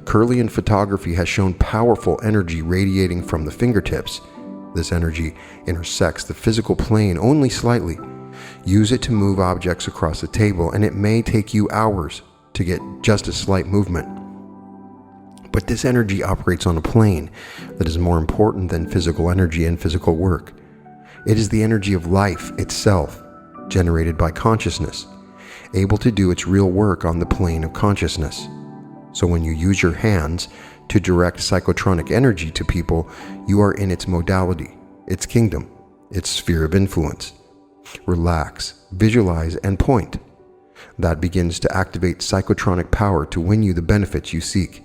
Kirlian photography has shown powerful energy radiating from the fingertips. This energy intersects the physical plane only slightly. Use it to move objects across the table, and it may take you hours to get just a slight movement. But this energy operates on a plane that is more important than physical energy and physical work. It is the energy of life itself, generated by consciousness, able to do its real work on the plane of consciousness. So when you use your hands to direct psychotronic energy to people, you are in its modality, its kingdom, its sphere of influence. Relax, visualize, and point. That begins to activate psychotronic power to win you the benefits you seek.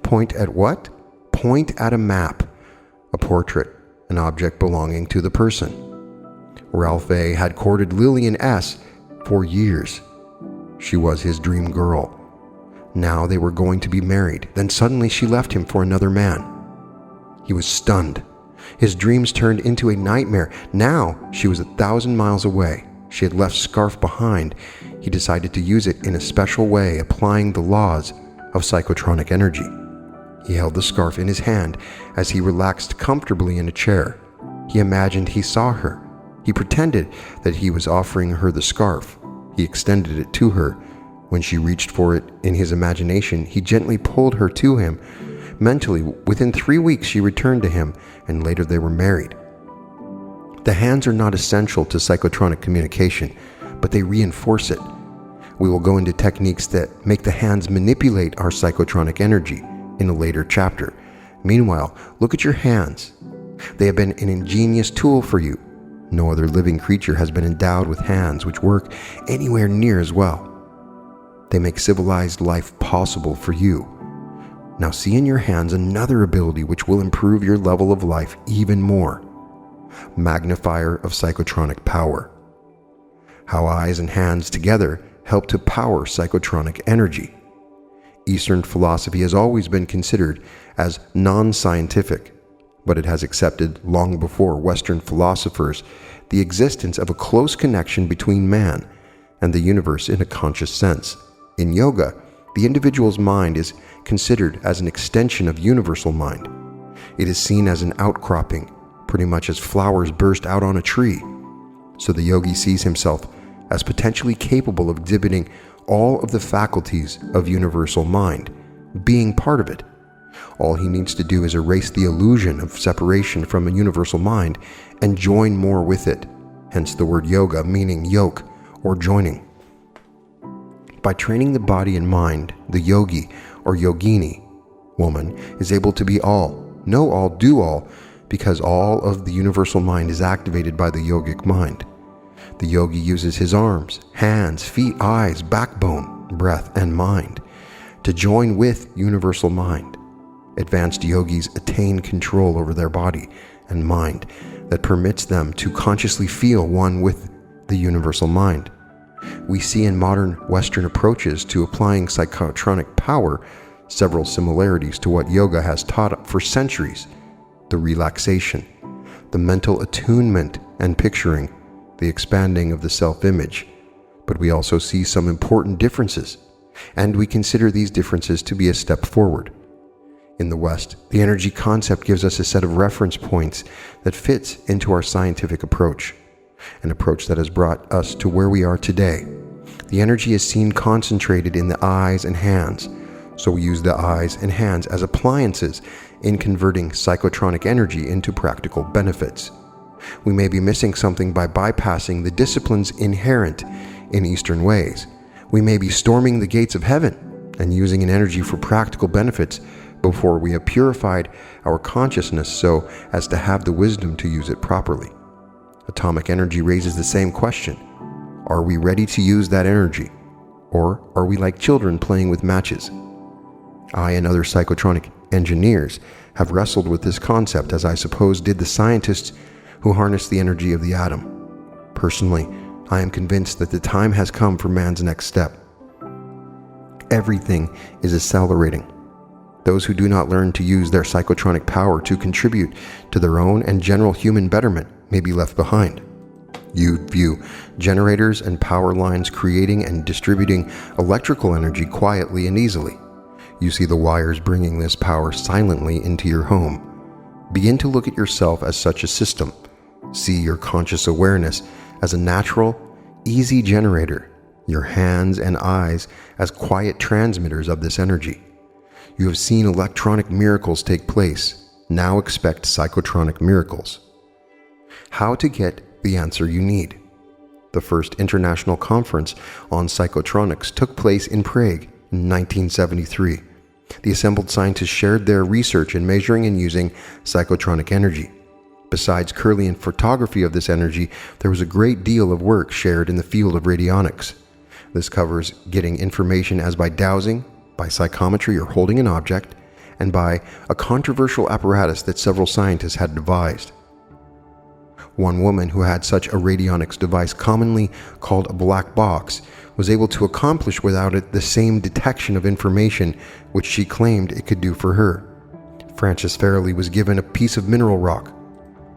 Point at what? Point at a map, a portrait, an object belonging to the person. Ralph A. had courted Lillian S. for years. She was his dream girl. Now they were going to be married. Then suddenly she left him for another man. He was stunned. His dreams turned into a nightmare. Now she was 1,000 miles away. She had left scarf behind. He decided to use it in a special way, applying the laws of psychotronic energy. He held the scarf in his hand as he relaxed comfortably in a chair. He imagined he saw her. He pretended that he was offering her the scarf. He extended it to her. When she reached for it in his imagination, he gently pulled her to him. Mentally, within 3 weeks, she returned to him, and later they were married. The hands are not essential to psychotronic communication, but they reinforce it. We will go into techniques that make the hands manipulate our psychotronic energy in a later chapter. Meanwhile, look at your hands. They have been an ingenious tool for you. No other living creature has been endowed with hands which work anywhere near as well. They make civilized life possible for you. Now see in your hands another ability which will improve your level of life even more. Magnifier of psychotronic power. How eyes and hands together help to power psychotronic energy. Eastern philosophy has always been considered as non-scientific, but it has accepted long before Western philosophers the existence of a close connection between man and the universe in a conscious sense. In yoga, the individual's mind is considered as an extension of universal mind. It is seen as an outcropping, pretty much as flowers burst out on a tree. So the yogi sees himself as potentially capable of exhibiting all of the faculties of universal mind, being part of it. All he needs to do is erase the illusion of separation from a universal mind and join more with it, hence the word yoga meaning yoke or joining. By training the body and mind, the yogi or yogini woman is able to be all, know all, do all, because all of the universal mind is activated by the yogic mind. The yogi uses his arms, hands, feet, eyes, backbone, breath, and mind to join with universal mind. Advanced yogis attain control over their body and mind that permits them to consciously feel one with the universal mind. We see in modern Western approaches to applying psychotronic power several similarities to what yoga has taught for centuries: the relaxation, the mental attunement and picturing, the expanding of the self-image. But we also see some important differences, and we consider these differences to be a step forward. In the West, the energy concept gives us a set of reference points that fits into our scientific approach, an approach that has brought us to where we are today. The energy is seen concentrated in the eyes and hands, so we use the eyes and hands as appliances in converting psychotronic energy into practical benefits. We may be missing something by bypassing the disciplines inherent in Eastern ways. We may be storming the gates of heaven and using an energy for practical benefits before we have purified our consciousness so as to have the wisdom to use it properly. Atomic energy raises the same question. Are we ready to use that energy? Or are we like children playing with matches? I and other psychotronic engineers have wrestled with this concept, as I suppose did the scientists who harness the energy of the atom. Personally, I am convinced that the time has come for man's next step. Everything is accelerating. Those who do not learn to use their psychotronic power to contribute to their own and general human betterment may be left behind. You view generators and power lines creating and distributing electrical energy quietly and easily. You see the wires bringing this power silently into your home. Begin to look at yourself as such a system. See your conscious awareness as a natural, easy generator, your hands and eyes as quiet transmitters of this energy. You have seen electronic miracles take place. Now expect psychotronic miracles. How to get the answer you need. The first international conference on psychotronics took place in Prague in 1973. The assembled scientists shared their research in measuring and using psychotronic energy. Besides Kirlian photography of this energy, there was a great deal of work shared in the field of radionics. This covers getting information as by dowsing, by psychometry or holding an object, and by a controversial apparatus that several scientists had devised. One woman who had such a radionics device, commonly called a black box, was able to accomplish without it the same detection of information which she claimed it could do for her. Frances Farrelly was given a piece of mineral rock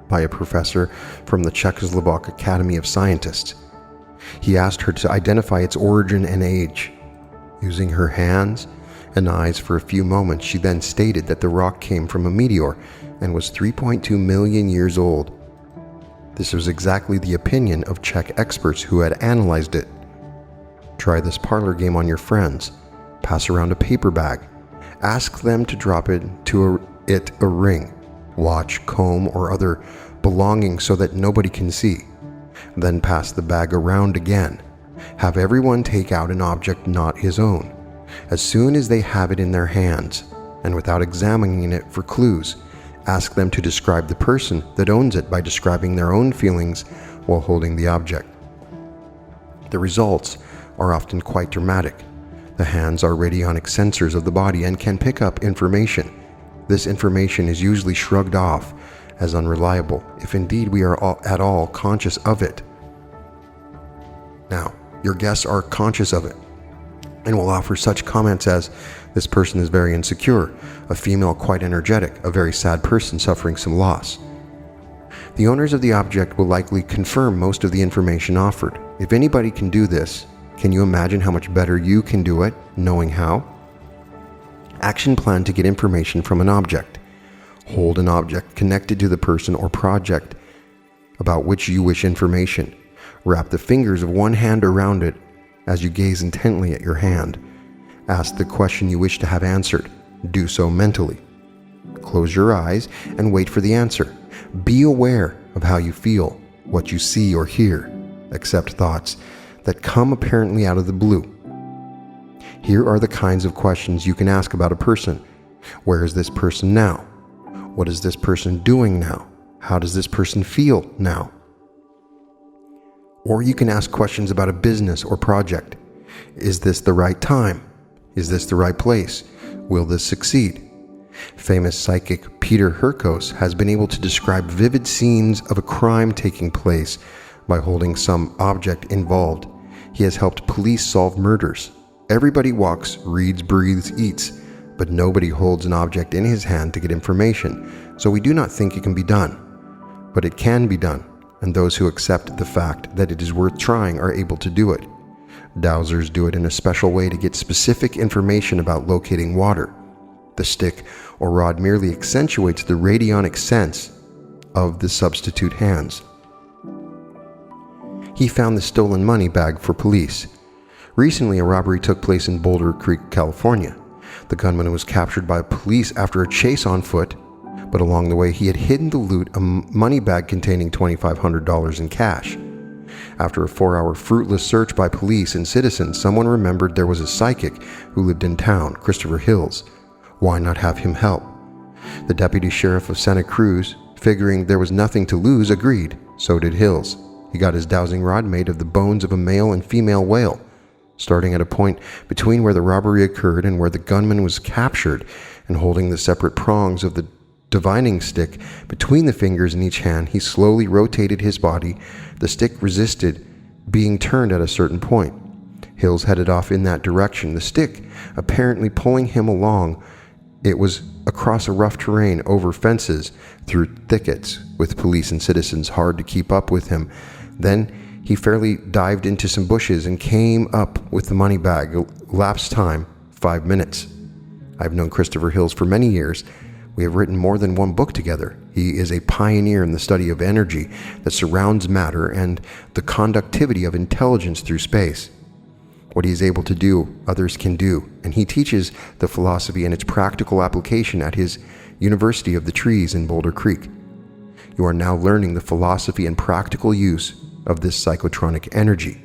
by a professor from the Czechoslovak Academy of Scientists. He asked her to identify its origin and age. Using her hands and eyes for a few moments, she then stated that the rock came from a meteor and was 3.2 million years old. This was exactly the opinion of Czech experts who had analyzed it. Try this parlor game on your friends. Pass around a paper bag. Ask them to drop into a ring, watch, comb, or other belongings so that nobody can see. Then pass the bag around again. Have everyone take out an object not his own. As soon as they have it in their hands, and without examining it for clues, ask them to describe the person that owns it by describing their own feelings while holding the object. The results are often quite dramatic. The hands are radionic sensors of the body and can pick up information. This information is usually shrugged off as unreliable, if indeed we are at all conscious of it. Now, your guests are conscious of it and will offer such comments as, "This person is very insecure, a female quite energetic, a very sad person suffering some loss." The owners of the object will likely confirm most of the information offered. If anybody can do this, can you imagine how much better you can do it, knowing how? Action plan to get information from an object. Hold an object connected to the person or project about which you wish information. Wrap the fingers of one hand around it as you gaze intently at your hand. Ask the question you wish to have answered. Do so mentally. Close your eyes and wait for the answer. Be aware of how you feel, what you see or hear. Accept thoughts that come apparently out of the blue. Here are the kinds of questions you can ask about a person. Where is this person now? What is this person doing now? How does this person feel now? Or you can ask questions about a business or project. Is this the right time? Is this the right place? Will this succeed? Famous psychic Peter Hurkos has been able to describe vivid scenes of a crime taking place by holding some object involved. He has helped police solve murders. Everybody walks, reads, breathes, eats, but nobody holds an object in his hand to get information, so we do not think it can be done. But it can be done, and those who accept the fact that it is worth trying are able to do it. Dowsers do it in a special way to get specific information about locating water. The stick or rod merely accentuates the radionic sense of the substitute hands. He found the stolen money bag for police. Recently, a robbery took place in Boulder Creek, California. The gunman was captured by police after a chase on foot, but along the way he had hidden the loot, a money bag containing $2,500 in cash. After a 4-hour fruitless search by police and citizens, someone remembered there was a psychic who lived in town, Christopher Hills. Why not have him help? The deputy sheriff of Santa Cruz, figuring there was nothing to lose, agreed. So did Hills. He got his dowsing rod made of the bones of a male and female whale. Starting at a point between where the robbery occurred and where the gunman was captured, and holding the separate prongs of the divining stick between the fingers in each hand, he slowly rotated his body. The stick resisted being turned at a certain point. Hills headed off in that direction, the stick apparently pulling him along. It was across a rough terrain, over fences, through thickets, with police and citizens hard to keep up with him. Then he fairly dived into some bushes and came up with the money bag. Elapsed time, 5 minutes. I've known Christopher Hills for many years. We have written more than one book together. He is a pioneer in the study of energy that surrounds matter and the conductivity of intelligence through space. What he is able to do, others can do, and he teaches the philosophy and its practical application at his University of the Trees in Boulder Creek. You are now learning the philosophy and practical use of this psychotronic energy.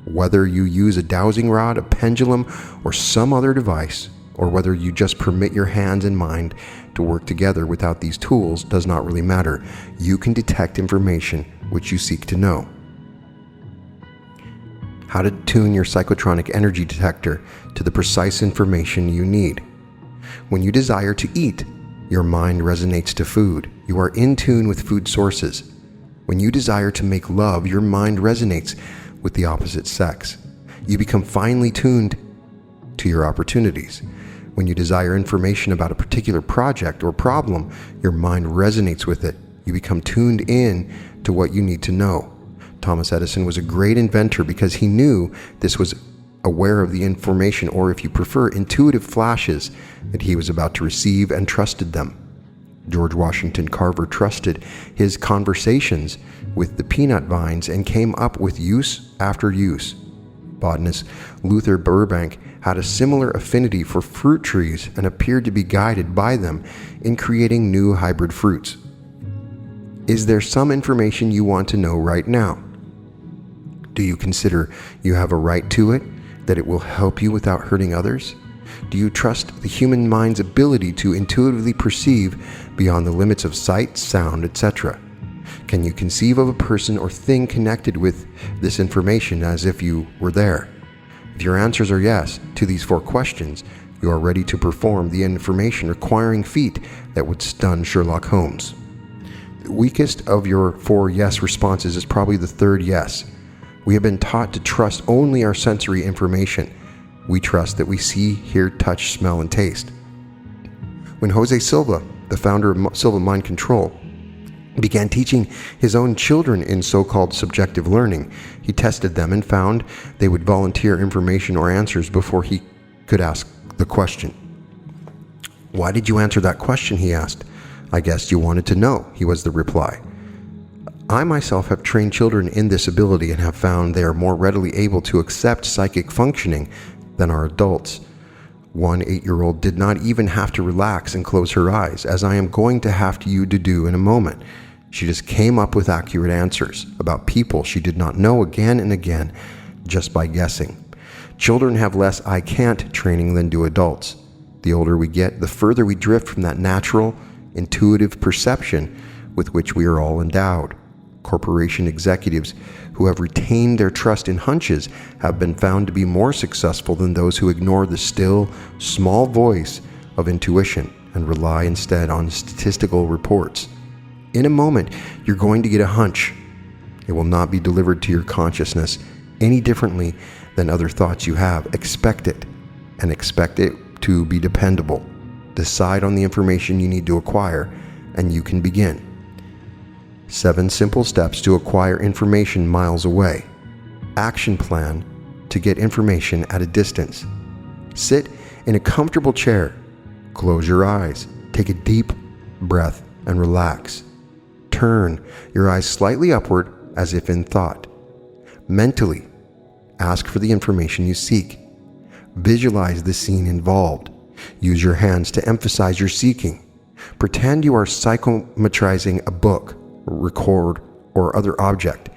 Whether you use a dowsing rod, a pendulum, or some other device, or whether you just permit your hands and mind to work together without these tools, does not really matter. You can detect information which you seek to know. How to tune your psychotronic energy detector to the precise information you need. When you desire to eat, your mind resonates to food. You are in tune with food sources. When you desire to make love, your mind resonates with the opposite sex. You become finely tuned to your opportunities. When you desire information about a particular project or problem, your mind resonates with it. You become tuned in to what you need to know. Thomas Edison was a great inventor because he knew this was aware of the information, or if you prefer, intuitive flashes that he was about to receive, and trusted them. George Washington Carver trusted his conversations with the peanut vines and came up with use after use. Botanist Luther Burbank had a similar affinity for fruit trees and appeared to be guided by them in creating new hybrid fruits. Is there some information you want to know right now? Do you consider you have a right to it, that it will help you without hurting others? Do you trust the human mind's ability to intuitively perceive beyond the limits of sight, sound, etc.? Can you conceive of a person or thing connected with this information as if you were there? If your answers are yes to these 4 questions, you are ready to perform the information requiring feat that would stun Sherlock Holmes. The weakest of your 4 yes responses is probably the 3rd yes. We have been taught to trust only our sensory information. We trust that we see, hear, touch, smell, and taste. When Jose Silva, the founder of Silva Mind Control, began teaching his own children in so-called subjective learning, he tested them and found they would volunteer information or answers before he could ask the question. "Why did you answer that question?" he asked. "I guessed you wanted to know," was the reply. I myself have trained children in this ability and have found they are more readily able to accept psychic functioning than are adults. One 8-year-old did not even have to relax and close her eyes, as I am going to have you to do in a moment. She just came up with accurate answers about people she did not know again and again, just by guessing. Children have less I can't training than do adults. The older we get, the further we drift from that natural, intuitive perception with which we are all endowed. Corporation executives who have retained their trust in hunches have been found to be more successful than those who ignore the still, small voice of intuition and rely instead on statistical reports. In a moment, you're going to get a hunch. It will not be delivered to your consciousness any differently than other thoughts you have. Expect it, and expect it to be dependable. Decide on the information you need to acquire, and you can begin. 7 simple steps to acquire information miles away. Action plan to get information at a distance. Sit in a comfortable chair. Close your eyes. Take a deep breath and relax. Turn your eyes slightly upward as if in thought. Mentally, ask for the information you seek. Visualize the scene involved. Use your hands to emphasize your seeking. Pretend you are psychometrizing a book, record, or other object,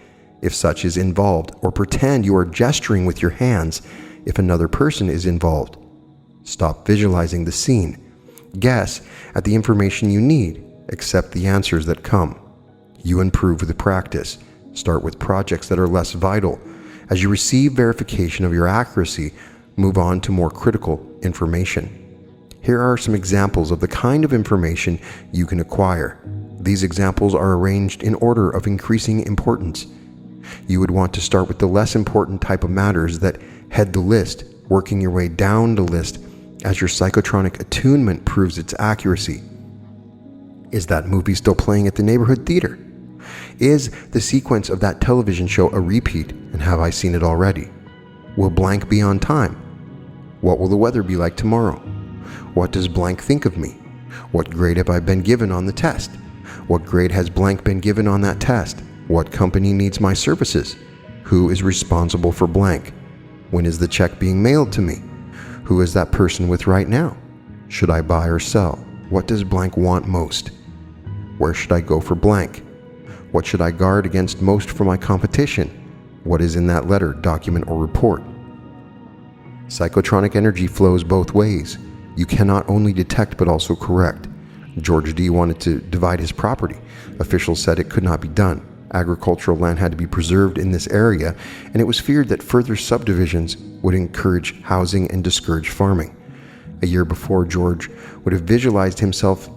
if such is involved, or pretend you are gesturing with your hands if another person is involved. Stop visualizing the scene. Guess at the information you need. Accept the answers that come. You improve with the practice. Start with projects that are less vital. As you receive verification of your accuracy, move on to more critical information. Here are some examples of the kind of information you can acquire. These examples are arranged in order of increasing importance. You would want to start with the less important type of matters that head the list, working your way down the list as your psychotronic attunement proves its accuracy. Is that movie still playing at the neighborhood theater? Is the sequence of that television show a repeat, and have I seen it already? Will blank be on time? What will the weather be like tomorrow? What does blank think of me? What grade have I been given on the test? What grade has blank been given on that test? What company needs my services? Who is responsible for blank? When is the check being mailed to me? Who is that person with right now? Should I buy or sell? What does blank want most? Where should I go for blank? What should I guard against most for my competition? What is in that letter, document, or report? Psychotronic energy flows both ways. You cannot only detect but also correct. George D. wanted to divide his property. Officials said it could not be done. Agricultural land had to be preserved in this area, and it was feared that further subdivisions would encourage housing and discourage farming. A year before, George would have visualized himself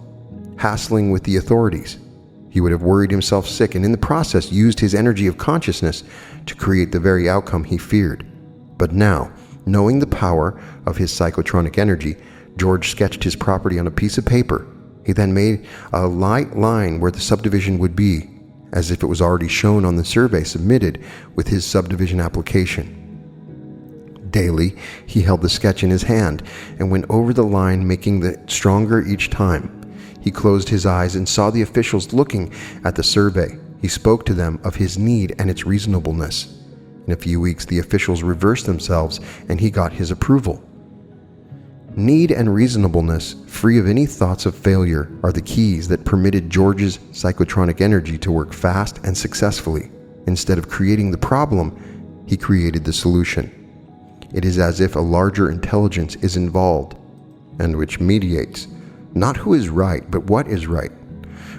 hassling with the authorities. He would have worried himself sick, and in the process used his energy of consciousness to create the very outcome he feared. But now, knowing the power of his psychotronic energy, George sketched his property on a piece of paper. He then made a light line where the subdivision would be, as if it was already shown on the survey submitted with his subdivision application. Daily, he held the sketch in his hand and went over the line, making it stronger each time. He closed his eyes and saw the officials looking at the survey. He spoke to them of his need and its reasonableness. In a few weeks, the officials reversed themselves and he got his approval. Need and reasonableness, free of any thoughts of failure, are the keys that permitted George's psychotronic energy to work fast and successfully. Instead of creating the problem, he created the solution. It is as if a larger intelligence is involved, and which mediates, not who is right, but what is right.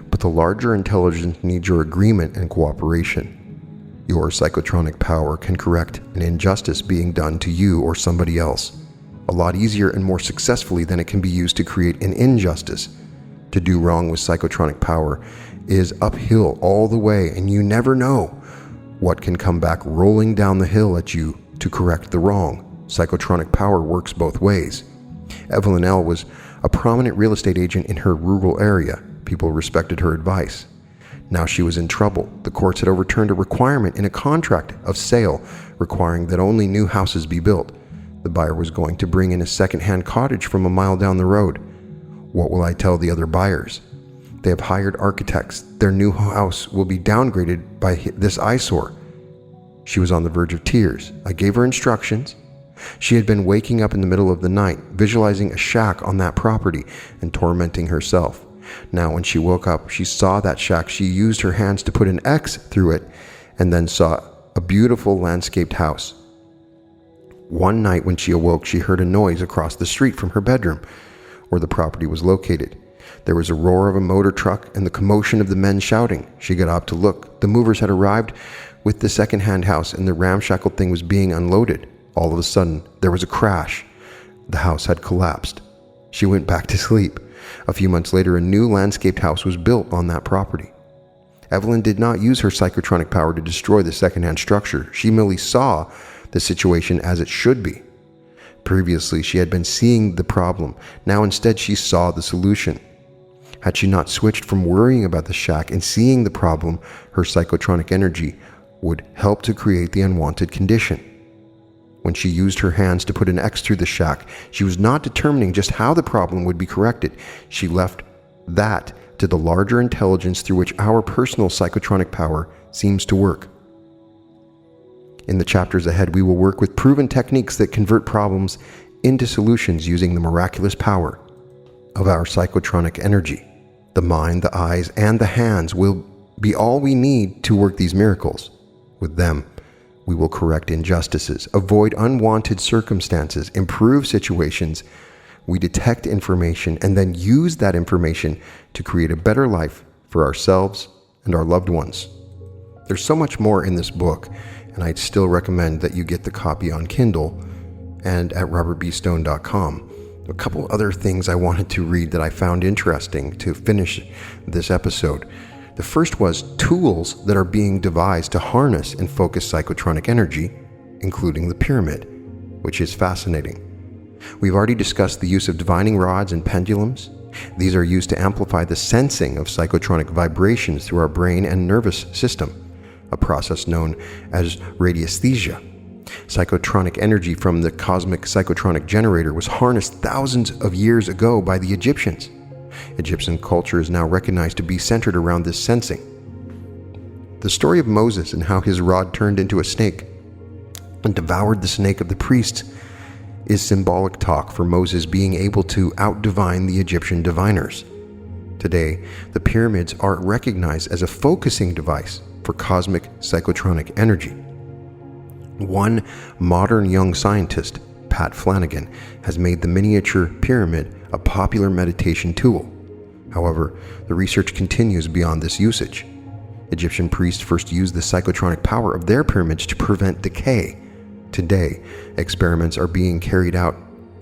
But the larger intelligence needs your agreement and cooperation. Your psychotronic power can correct an injustice being done to you or somebody else a lot easier and more successfully than it can be used to create an injustice. To do wrong with psychotronic power is uphill all the way, and you never know what can come back rolling down the hill at you to correct the wrong. Psychotronic power works both ways. Evelyn L. was a prominent real estate agent in her rural area. People respected her advice. Now she was in trouble. The courts had overturned a requirement in a contract of sale requiring that only new houses be built. The buyer was going to bring in a second-hand cottage from a mile down the road. What will I tell the other buyers? They have hired architects. Their new house will be downgraded by this eyesore. She was on the verge of tears. I gave her instructions. She had been waking up in the middle of the night, visualizing a shack on that property and tormenting herself. Now, when she woke up, she saw that shack. She used her hands to put an X through it and then saw a beautiful landscaped house. One night when she awoke, she heard a noise across the street from her bedroom, where the property was located. There was a roar of a motor truck and the commotion of the men shouting. She got up to look. The movers had arrived with the second-hand house, and the ramshackle thing was being unloaded. All of a sudden, there was a crash. The house had collapsed. She went back to sleep. A few months later, a new landscaped house was built on that property. Evelyn did not use her psychotronic power to destroy the secondhand structure. She merely saw the situation as it should be. Previously, she had been seeing the problem. Now instead, she saw the solution. Had she not switched from worrying about the shack and seeing the problem, her psychotronic energy would help to create the unwanted condition. When she used her hands to put an X through the shack, she was not determining just how the problem would be corrected. She left that to the larger intelligence through which our personal psychotronic power seems to work. In the chapters ahead, we will work with proven techniques that convert problems into solutions using the miraculous power of our psychotronic energy. The mind, the eyes, and the hands will be all we need to work these miracles. With them, we will correct injustices, avoid unwanted circumstances, improve situations. We detect information and then use that information to create a better life for ourselves and our loved ones. There's so much more in this book, and I'd still recommend that you get the copy on Kindle and at robertbstone.com. A couple other things I wanted to read that I found interesting to finish this episode. The first was tools that are being devised to harness and focus psychotronic energy, including the pyramid, which is fascinating. We've already discussed the use of divining rods and pendulums. These are used to amplify the sensing of psychotronic vibrations through our brain and nervous system, a process known as Radiesthesia. Psychotronic energy from the cosmic Psychotronic Generator was harnessed thousands of years ago by the Egyptians. Egyptian culture is now recognized to be centered around this sensing. The story of Moses and how his rod turned into a snake and devoured the snake of the priests is symbolic talk for Moses being able to out-divine the Egyptian diviners. Today, the pyramids are recognized as a focusing device for cosmic psychotronic energy. One modern young scientist, Pat Flanagan, has made the miniature pyramid a popular meditation tool. However, the research continues beyond this usage. Egyptian priests first used the psychotronic power of their pyramids to prevent decay. Today, experiments are being carried out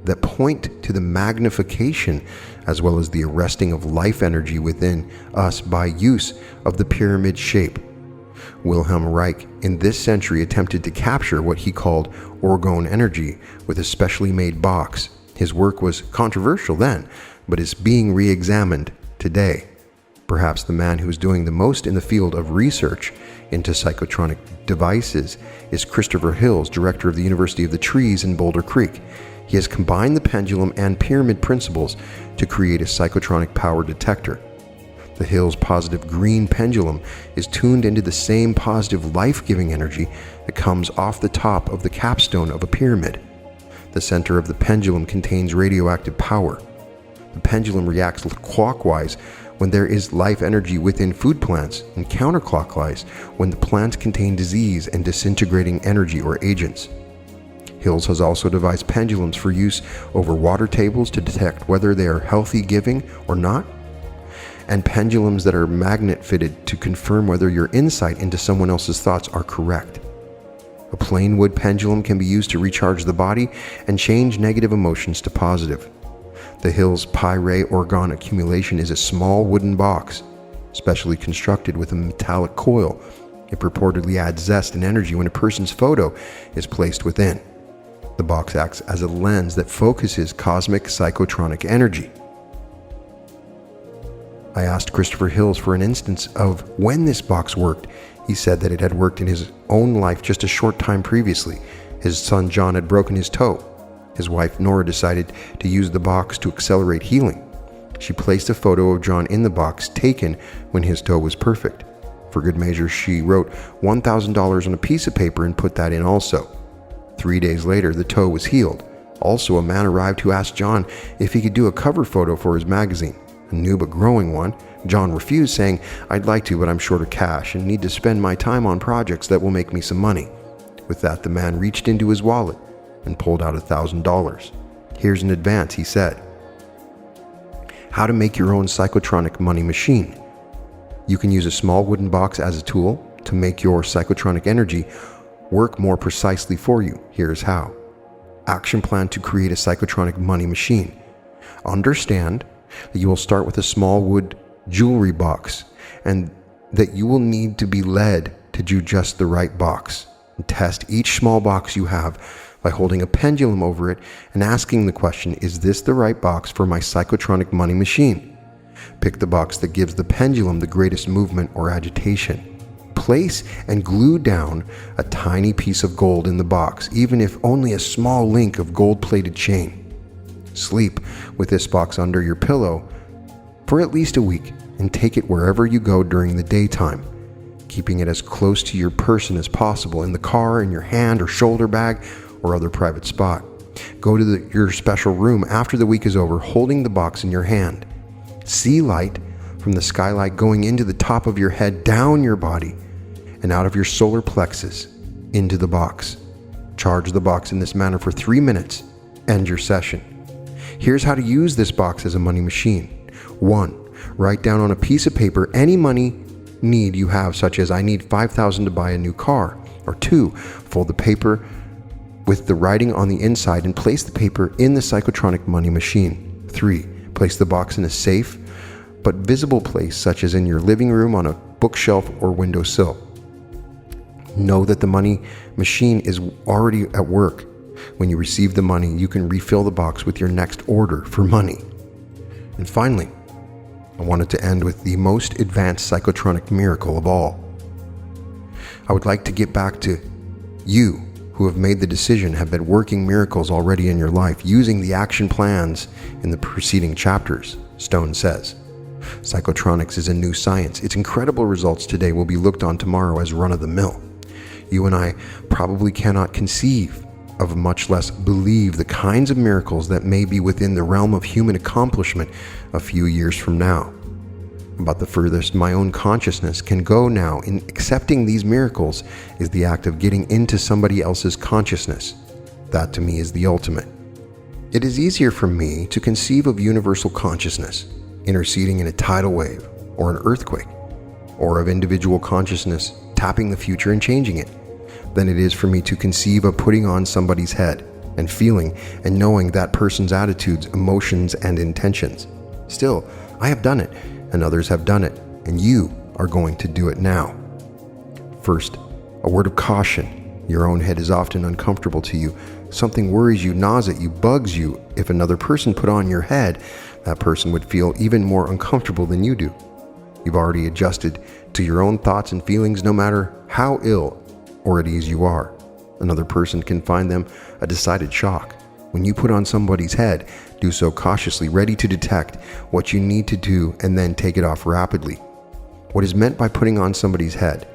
that point to the magnification as well as the arresting of life energy within us by use of the pyramid shape. Wilhelm Reich in this century attempted to capture what he called orgone energy with a specially made box. His work was controversial then, but is being re-examined today. Perhaps the man who is doing the most in the field of research into psychotronic devices is Christopher Hills, director of the University of the Trees in Boulder Creek. He has combined the pendulum and pyramid principles to create a psychotronic power detector. The Hills positive green pendulum is tuned into the same positive life-giving energy that comes off the top of the capstone of a pyramid. The center of the pendulum contains radioactive power. The pendulum reacts clockwise when there is life energy within food plants and counterclockwise when the plants contain disease and disintegrating energy or agents. Hills has also devised pendulums for use over water tables to detect whether they are healthy giving or not, and pendulums that are magnet fitted to confirm whether your insight into someone else's thoughts are correct. A plain wood pendulum can be used to recharge the body and change negative emotions to positive. The Hills Pi Ray orgone accumulation is a small wooden box, specially constructed with a metallic coil. It purportedly adds zest and energy when a person's photo is placed within. The box acts as a lens that focuses cosmic psychotronic energy. I asked Christopher Hills for an instance of when this box worked. He said that it had worked in his own life just a short time previously. His son John had broken his toe. His wife Nora decided to use the box to accelerate healing. She placed a photo of John in the box taken when his toe was perfect. For good measure, she wrote $1,000 on a piece of paper and put that in also. 3 days later, the toe was healed. Also, a man arrived who asked John if he could do a cover photo for his magazine. A new but growing one. John refused, saying, "I'd like to, but I'm short of cash and need to spend my time on projects that will make me some money." With that, the man reached into his wallet and pulled out $1,000. "Here's an advance," he said. How to make your own psychotronic money machine. You can use a small wooden box as a tool to make your psychotronic energy work more precisely for you. Here's how. Action plan to create a psychotronic money machine. Understand that you will start with a small wood jewelry box and that you will need to be led to do just the right box. And test each small box you have by holding a pendulum over it and asking the question, is this the right box for my Psychotronic money machine? Pick the box that gives the pendulum the greatest movement or agitation. Place and glue down a tiny piece of gold in the box, even if only a small link of gold-plated chain. Sleep with this box under your pillow for at least a week and take it wherever you go during the daytime, keeping it as close to your person as possible, in the car, in your hand or shoulder bag, or other private spot. Go to your special room after the week is over, holding the box in your hand. See light from the skylight going into the top of your head, down your body, and out of your solar plexus into the box. Charge the box in this manner for 3 minutes. End your session. Here's how to use this box as a money machine. 1. Write down on a piece of paper any money need you have, such as I need $5,000 to buy a new car. Or 2. Fold the paper with the writing on the inside and place the paper in the Psychotronic money machine. 3. Place the box in a safe but visible place, such as in your living room, on a bookshelf or windowsill. Know that the money machine is already at work. When you receive the money, you can refill the box with your next order for money. And finally, I wanted to end with the most advanced psychotronic miracle of all. I would like to get back to you who have made the decision, have been working miracles already in your life, using the action plans in the preceding chapters, Stone says. Psychotronics is a new science. Its incredible results today will be looked on tomorrow as run-of-the-mill. You and I probably cannot conceive of, much less believe, the kinds of miracles that may be within the realm of human accomplishment a few years from now. About the furthest my own consciousness can go now in accepting these miracles is the act of getting into somebody else's consciousness. That to me is the ultimate. It is easier for me to conceive of universal consciousness interceding in a tidal wave or an earthquake, or of individual consciousness tapping the future and changing it, than it is for me to conceive of putting on somebody's head and feeling and knowing that person's attitudes, emotions, and intentions. Still, I have done it, and others have done it, and you are going to do it now. First, a word of caution. Your own head is often uncomfortable to you. Something worries you, gnaws at you, bugs you. If another person put on your head, that person would feel even more uncomfortable than you do. You've already adjusted to your own thoughts and feelings, no matter how ill or at ease you are. Another person can find them a decided shock. When you put on somebody's head, do so cautiously, ready to detect what you need to do and then take it off rapidly. What is meant by putting on somebody's head?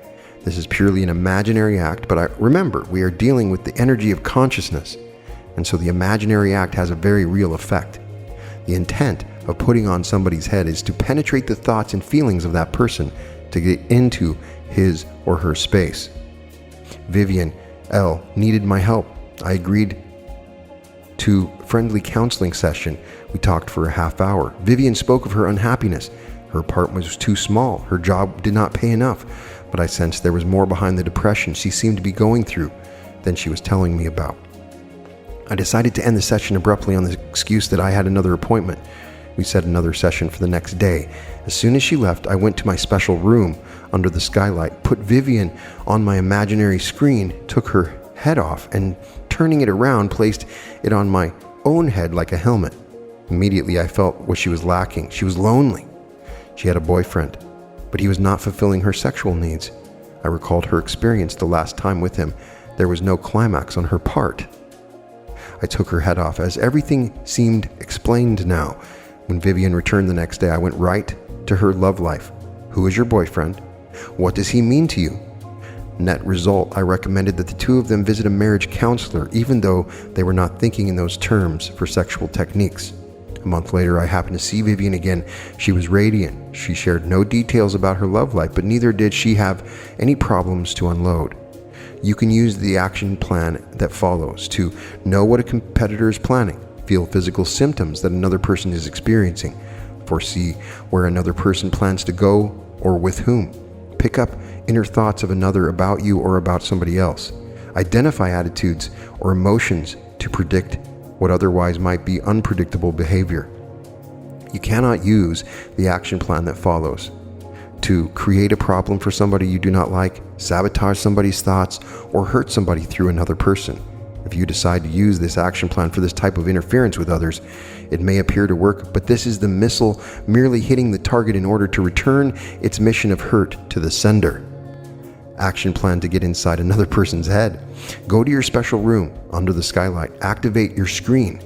This is purely an imaginary act, but remember, we are dealing with the energy of consciousness, and so the imaginary act has a very real effect. The intent of putting on somebody's head is to penetrate the thoughts and feelings of that person, to get into his or her space. Vivian L. needed my help. I agreed to a friendly counseling session. We talked for a half hour. Vivian spoke of her unhappiness. Her apartment was too small. Her job did not pay enough, but I sensed there was more behind the depression she seemed to be going through than she was telling me about. I decided to end the session abruptly on the excuse that I had another appointment. We set another session for the next day. As soon as she left, I went to my special room under the skylight, put Vivian on my imaginary screen, took her head off, and turning it around, placed it on my own head like a helmet. Immediately, I felt what she was lacking. She was lonely. She had a boyfriend, but he was not fulfilling her sexual needs. I recalled her experience the last time with him. There was no climax on her part. I took her head off as everything seemed explained now. When Vivian returned the next day, I went right to her love life. Who is your boyfriend? What does he mean to you? Net result, I recommended that the two of them visit a marriage counselor, even though they were not thinking in those terms for sexual techniques. A month later, I happened to see Vivian again. She was radiant. She shared no details about her love life, but neither did she have any problems to unload. You can use the action plan that follows to know what a competitor is planning, feel physical symptoms that another person is experiencing, foresee where another person plans to go or with whom, pick up inner thoughts of another about you or about somebody else, identify attitudes or emotions to predict what otherwise might be unpredictable behavior, You cannot use the action plan that follows to create a problem for somebody you do not like, sabotage somebody's thoughts, or hurt somebody through another person. If you decide to use this action plan for this type of interference with others, it may appear to work, but this is the missile merely hitting the target in order to return its mission of hurt to the sender. Action plan to get inside another person's head. Go to your special room under the skylight. Activate your screen.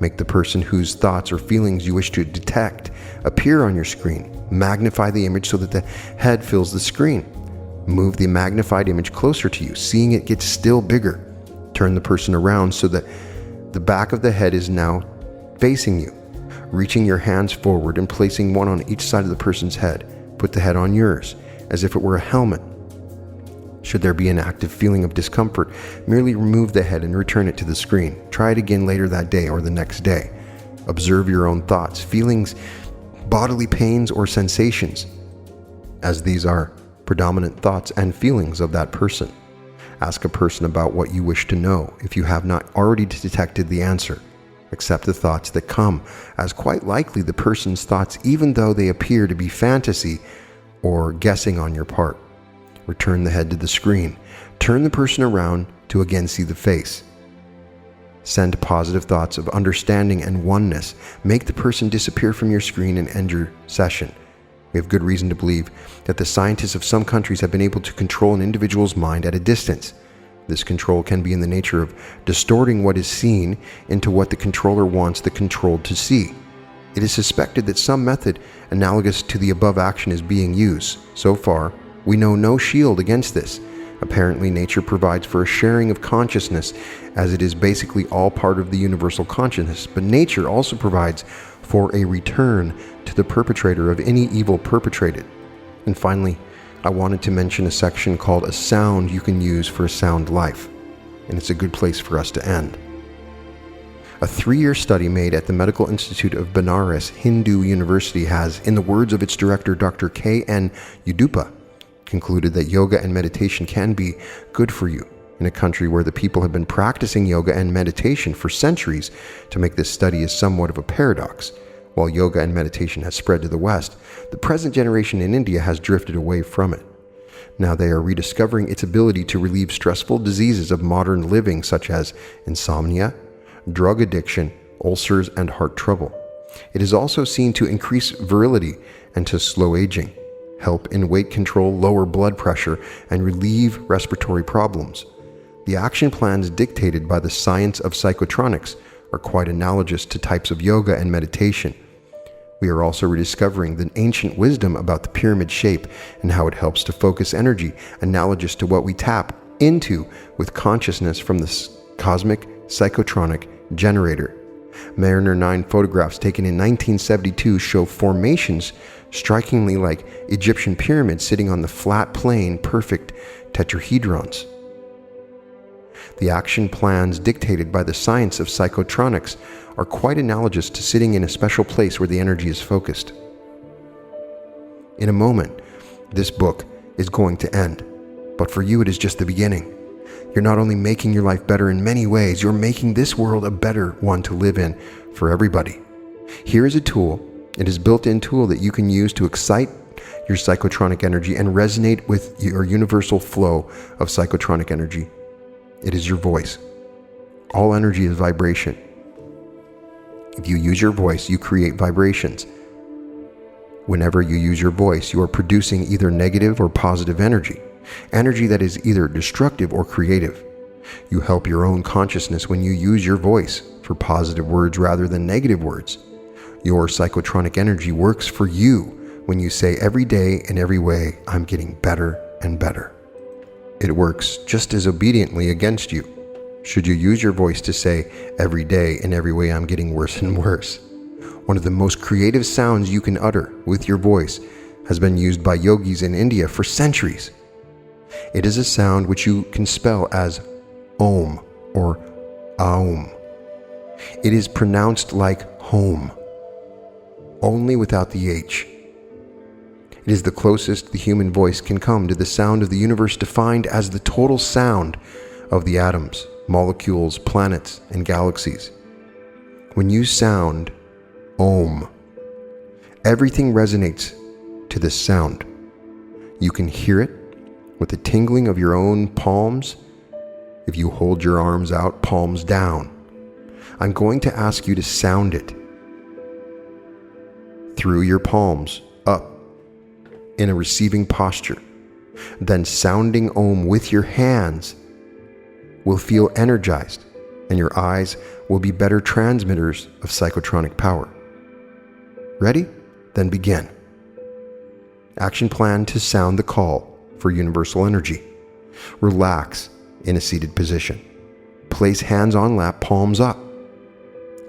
Make the person whose thoughts or feelings you wish to detect appear on your screen. Magnify the image so that the head fills the screen. Move the magnified image closer to you, seeing it get still bigger. Turn the person around so that the back of the head is now facing you. Reaching your hands forward and placing one on each side of the person's head. Put the head on yours, as if it were a helmet. Should there be an active feeling of discomfort, merely remove the head and return it to the screen. Try it again later that day or the next day. Observe your own thoughts, feelings, bodily pains, or sensations, as these are predominant thoughts and feelings of that person. Ask a person about what you wish to know if you have not already detected the answer. Accept the thoughts that come as quite likely the person's thoughts, even though they appear to be fantasy or guessing on your part. Return the head to the screen. Turn the person around to again see the face. Send positive thoughts of understanding and oneness. Make the person disappear from your screen and end your session. We have good reason to believe that the scientists of some countries have been able to control an individual's mind at a distance. This control can be in the nature of distorting what is seen into what the controller wants the controlled to see. It is suspected that some method analogous to the above action is being used. So far, we know no shield against this. Apparently, nature provides for a sharing of consciousness, as it is basically all part of the universal consciousness, but nature also provides for a return to the perpetrator of any evil perpetrated. And finally, I wanted to mention a section called A Sound You Can Use for a Sound Life, and it's a good place for us to end. A 3-year study made at the Medical Institute of Banaras Hindu University has, in the words of its director, Dr. K.N. Udupa, concluded that yoga and meditation can be good for you. In a country where the people have been practicing yoga and meditation for centuries, to make this study is somewhat of a paradox. While yoga and meditation has spread to the West, the present generation in India has drifted away from it. Now they are rediscovering its ability to relieve stressful diseases of modern living, such as insomnia, drug addiction, ulcers, and heart trouble. It is also seen to increase virility and to slow aging, help in weight control, lower blood pressure, and relieve respiratory problems. The action plans dictated by the science of psychotronics are quite analogous to types of yoga and meditation. We are also rediscovering the ancient wisdom about the pyramid shape and how it helps to focus energy, analogous to what we tap into with consciousness from the cosmic Psychotronic Generator. Mariner 9 photographs taken in 1972 show formations strikingly like Egyptian pyramids sitting on the flat plane, perfect tetrahedrons. The action plans dictated by the science of psychotronics are quite analogous to sitting in a special place where the energy is focused. In a moment, this book is going to end, but for you it is just the beginning. You're not only making your life better in many ways, you're making this world a better one to live in for everybody. Here is a tool. It is a built-in tool that you can use to excite your psychotronic energy and resonate with your universal flow of psychotronic energy. It is your voice. All energy is vibration. If you use your voice, you create vibrations. Whenever you use your voice, you are producing either negative or positive energy. Energy that is either destructive or creative. You help your own consciousness when you use your voice for positive words rather than negative words. Your psychotronic energy works for you when you say every day in every way, I'm getting better and better. It works just as obediently against you should you use your voice to say every day in every way, I'm getting worse and worse. One of the most creative sounds you can utter with your voice has been used by yogis in India for centuries. It is a sound which you can spell as Om or Aum. It is pronounced like home, only without the H. It is the closest the human voice can come to the sound of the universe, defined as the total sound of the atoms, molecules, planets, and galaxies. When you sound Om, Everything resonates to this sound. You can hear it with the tingling of your own palms if you hold your arms out, palms down. I'm going to ask you to sound it through your palms up in a receiving posture. Then sounding Om with your hands will feel energized, and your eyes will be better transmitters of psychotronic power. Ready? Then begin. Action plan to sound the call for universal energy. Relax in a seated position. Place hands on lap, palms up.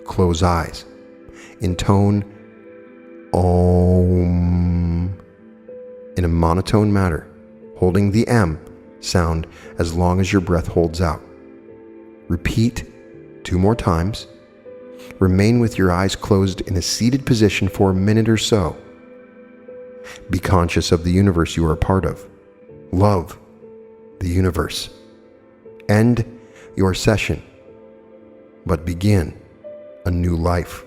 Close eyes. Intone Om in a monotone manner, holding the M sound as long as your breath holds out. Repeat 2 more times. Remain with your eyes closed in a seated position for a minute or so. Be conscious of the universe you are a part of. Love the universe. End your session, but begin a new life.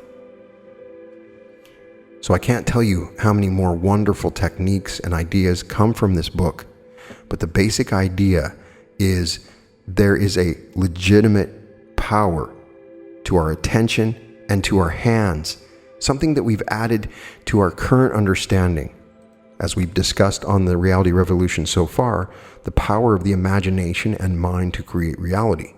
So I can't tell you how many more wonderful techniques and ideas come from this book, but the basic idea is there is a legitimate power to our attention and to our hands, something that we've added to our current understanding. As we've discussed on the Reality Revolution so far, the power of the imagination and mind to create reality.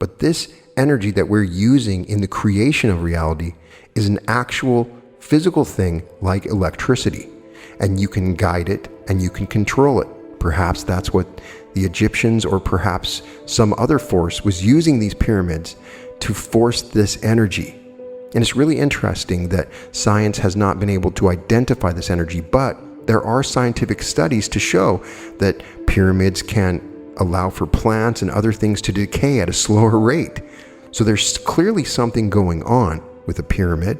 But this energy that we're using in the creation of reality is an actual physical thing like electricity, and you can guide it and you can control it. Perhaps that's what the Egyptians or perhaps some other force was using these pyramids to force this energy. And it's really interesting that science has not been able to identify this energy, but there are scientific studies to show that pyramids can allow for plants and other things to decay at a slower rate. So there's clearly something going on with a pyramid.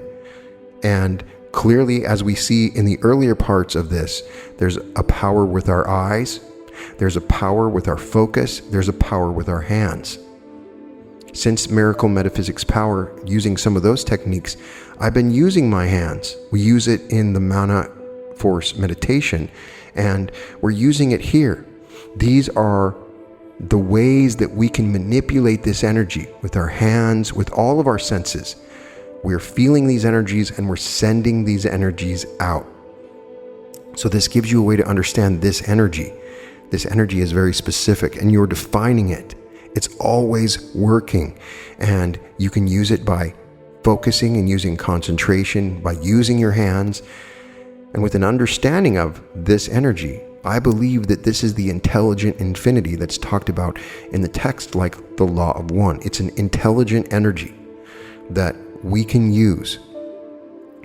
And clearly, as we see in the earlier parts of this, there's a power with our eyes, there's a power with our focus, there's a power with our hands. Since Miracle Metaphysics Power, using some of those techniques, I've been using my hands. We use it in the Mana Force meditation, and we're using it here. These are the ways that we can manipulate this energy with our hands, with all of our senses. We're feeling these energies and we're sending these energies out. So this gives you a way to understand this energy. This energy is very specific and you're defining it. It's always working, and you can use it by focusing and using concentration, by using your hands. And with an understanding of this energy, I believe that this is the intelligent infinity that's talked about in the text like the law of one. It's an intelligent energy that we can use.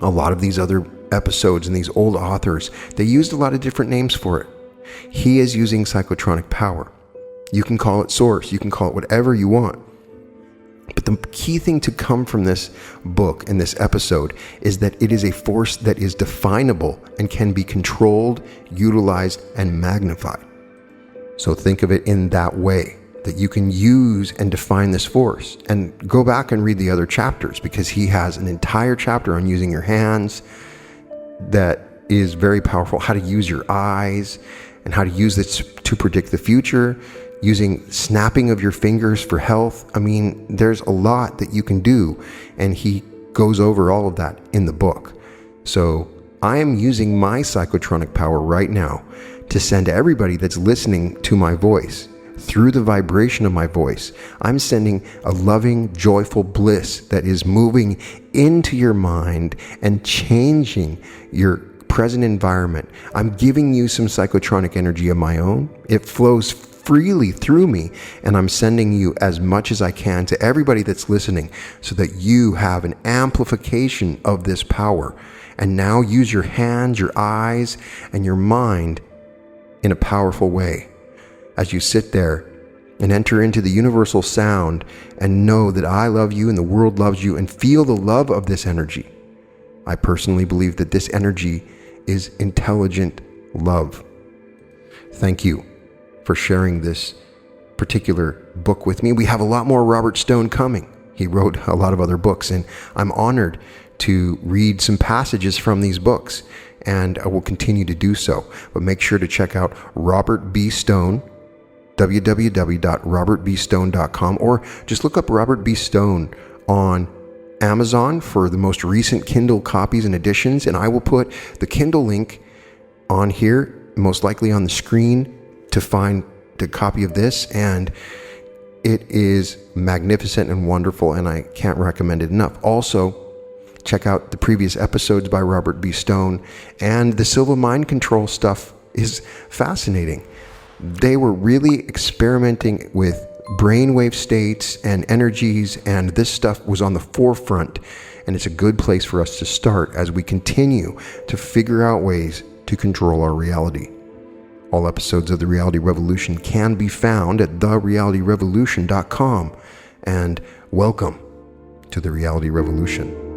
A lot of these other episodes and these old authors, they used a lot of different names for it. He is using psychotronic power. You can call it source, you can call it whatever you want. But the key thing to come from this book and this episode is that it is a force that is definable and can be controlled, utilized, and magnified. So think of it in that way, that you can use and define this force. And go back and read the other chapters, because he has an entire chapter on using your hands that is very powerful, how to use your eyes and how to use this to predict the future, using snapping of your fingers for health. I mean, there's a lot that you can do, and he goes over all of that in the book. So I am using my psychotronic power right now to send everybody that's listening to my voice. Through the vibration of my voice, I'm sending a loving, joyful bliss that is moving into your mind and changing your present environment. I'm giving you some psychotronic energy of my own. It flows freely through me, and I'm sending you as much as I can to everybody that's listening so that you have an amplification of this power. And now use your hands, your eyes, and your mind in a powerful way as you sit there and enter into the universal sound and know that I love you and the world loves you, and feel the love of this energy. I personally believe that this energy is intelligent love. Thank you for sharing this particular book with me. We have a lot more Robert Stone coming. He wrote a lot of other books, and I'm honored to read some passages from these books, and I will continue to do so. But make sure to check out Robert B. Stone, www.robertbstone.com, or just look up Robert B. Stone on Amazon for the most recent Kindle copies and editions, and I will put the Kindle link on here, most likely on the screen, to find the copy of this, and it is magnificent and wonderful, and I can't recommend it enough. Also, check out the previous episodes by Robert B. Stone, and the Silva mind control stuff is fascinating. They were really experimenting with brainwave states and energies, and this stuff was on the forefront, and it's a good place for us to start as we continue to figure out ways to control our reality. All episodes of The Reality Revolution can be found at therealityrevolution.com, and welcome to The Reality Revolution.